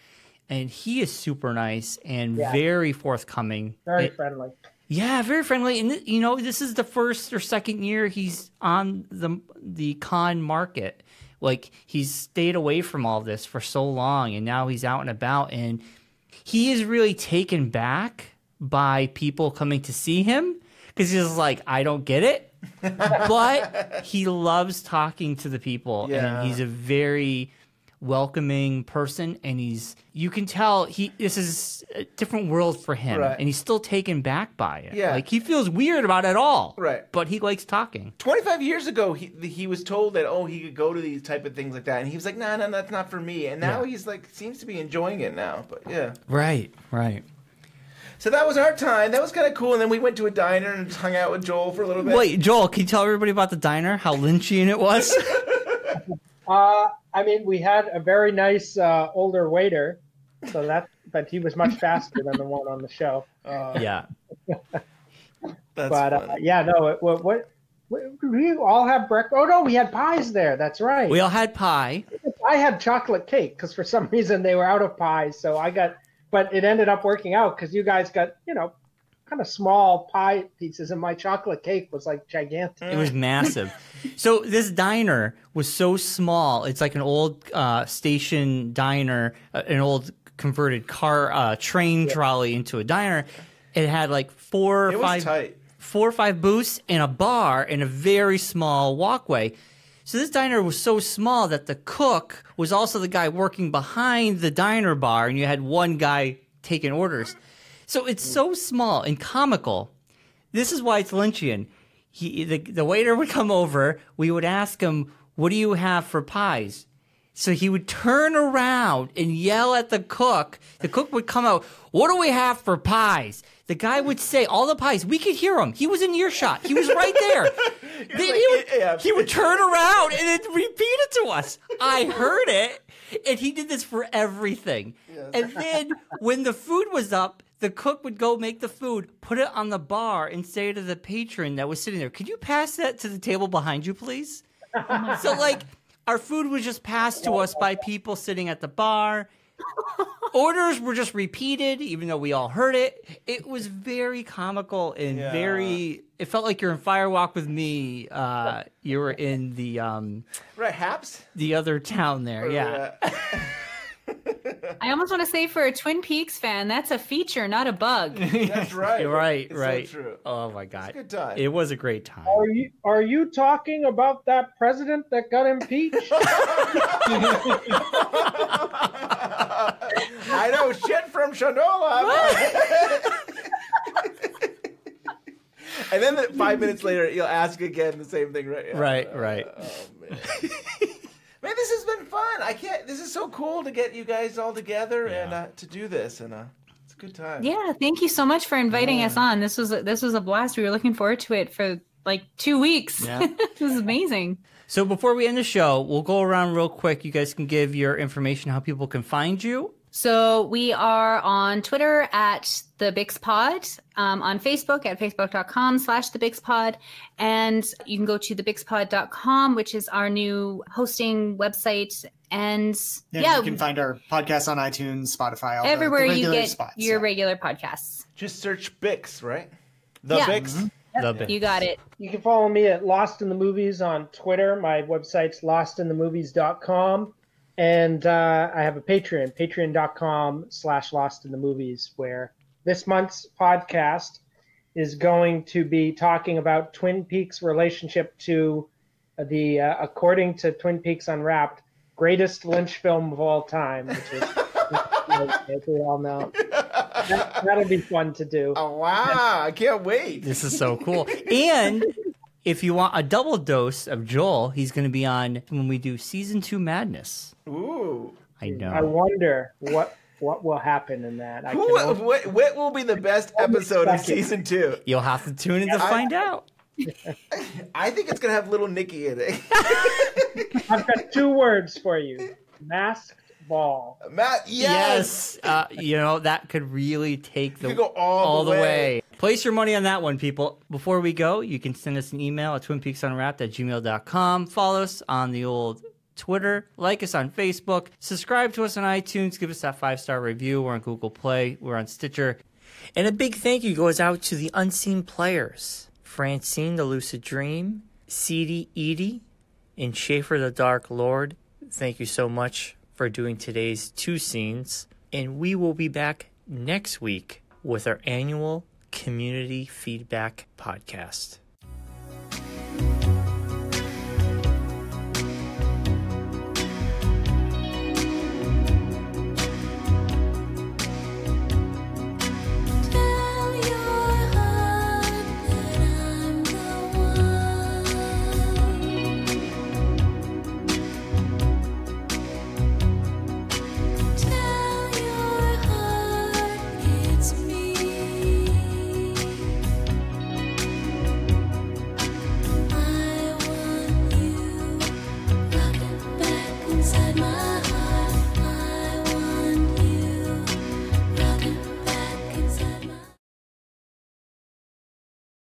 And he is super nice and very forthcoming. Very friendly. Yeah, very friendly. And you know, this is the first or second year he's on the con market. Like, he's stayed away from all this for so long, and now he's out and about, and he is really taken back by people coming to see him because he's like, I don't get it. But he loves talking to the people, and he's a very welcoming person, and you can tell this is a different world for him, and he's still taken back by it. Like, he feels weird about it all, but he likes talking. 25 years ago, he was told that, he could go to these type of things like that, and he was like, no, that's not for me. And now he's like, seems to be enjoying it now. But right. So that was our time. That was kind of cool. And then we went to a diner and hung out with Joel for a little bit. Wait, Joel, can you tell everybody about the diner? How Lynchian it was? I mean, we had a very nice older waiter, but he was much faster than the one on the show. Yeah. We all have breakfast. Oh no, we had pies there. That's right. We all had pie. I had chocolate cake because for some reason they were out of pies, so but it ended up working out because you guys got kind of small pie pieces, and my chocolate cake was like gigantic. It was massive. So this diner was so small. It's like an old station diner, an old converted train trolley into a diner. It had like four or five booths and a bar and a very small walkway. So this diner was so small that the cook was also the guy working behind the diner bar, and you had one guy taking orders. So it's so small and comical. This is why it's Lynchian. The waiter would come over. We would ask him, what do you have for pies? So he would turn around and yell at the cook. The cook would come out, what do we have for pies? The guy would say all the pies. We could hear him. He was in earshot. He was right there. He would turn around and then repeat it to us. I heard it. And he did this for everything. Yes. And then when the food was up, the cook would go make the food, put it on the bar, and say to the patron that was sitting there, could you pass that to the table behind you, please? So, like, our food was just passed to us by people sitting at the bar. Orders were just repeated, even though we all heard it. It was very comical and it felt like you're in Firewalk with Me. You were in the Haps? The other town there, I almost want to say, for a Twin Peaks fan, that's a feature, not a bug. That's right. Right. So true. Oh my God. It's a good time. It was a great time. Are you talking about that president that got impeached? I know shit from Shanola. And then 5 minutes later, you'll ask again the same thing, right? Right. Oh, man. Man, this has been fun. This is so cool to get you guys all together and to do this, and it's a good time. Yeah, thank you so much for inviting us on. This was a blast. We were looking forward to it for like 2 weeks. Yeah. This is amazing. So before we end the show, we'll go around real quick. You guys can give your information, how people can find you. So we are on Twitter at the Bicks Pod, on Facebook at facebook.com/thebickspod, and you can go to thebickspod.com, which is our new hosting website. And you can find our podcast on iTunes, Spotify, all everywhere the you get spots, your regular podcasts. Just search Bicks, right? The Bicks. Mm-hmm. The Bicks. You got it. You can follow me at Lost in the Movies on Twitter. My website's LostinTheMovies.com. And I have a Patreon, patreon.com/LostinTheMovies, where this month's podcast is going to be talking about Twin Peaks' relationship to the, according to Twin Peaks Unwrapped, greatest Lynch film of all time, which is, as we all know. That'll be fun to do. Oh, wow. I can't wait. This is so cool. And if you want a double dose of Joel, he's going to be on when we do Season 2 Madness. Ooh. I know. I wonder what will happen in that. What will be the best episode of Season 2? You'll have to tune in to find out. I think it's going to have little Nicky in it. I've got 2 words for you. Masked Ball. Yes. That could really take could go all the way. Place your money on that one, people. Before we go, you can send us an email at twinpeaksunwrapped@gmail.com. Follow us on the old Twitter. Like us on Facebook. Subscribe to us on iTunes. Give us that 5-star review. We're on Google Play. We're on Stitcher. And a big thank you goes out to the unseen players. Francine, the Lucid Dream. Seedy Edie. And Schaffer the Darklord, thank you so much for doing today's 2 scenes. And we will be back next week with our annual Community Feedback Podcast.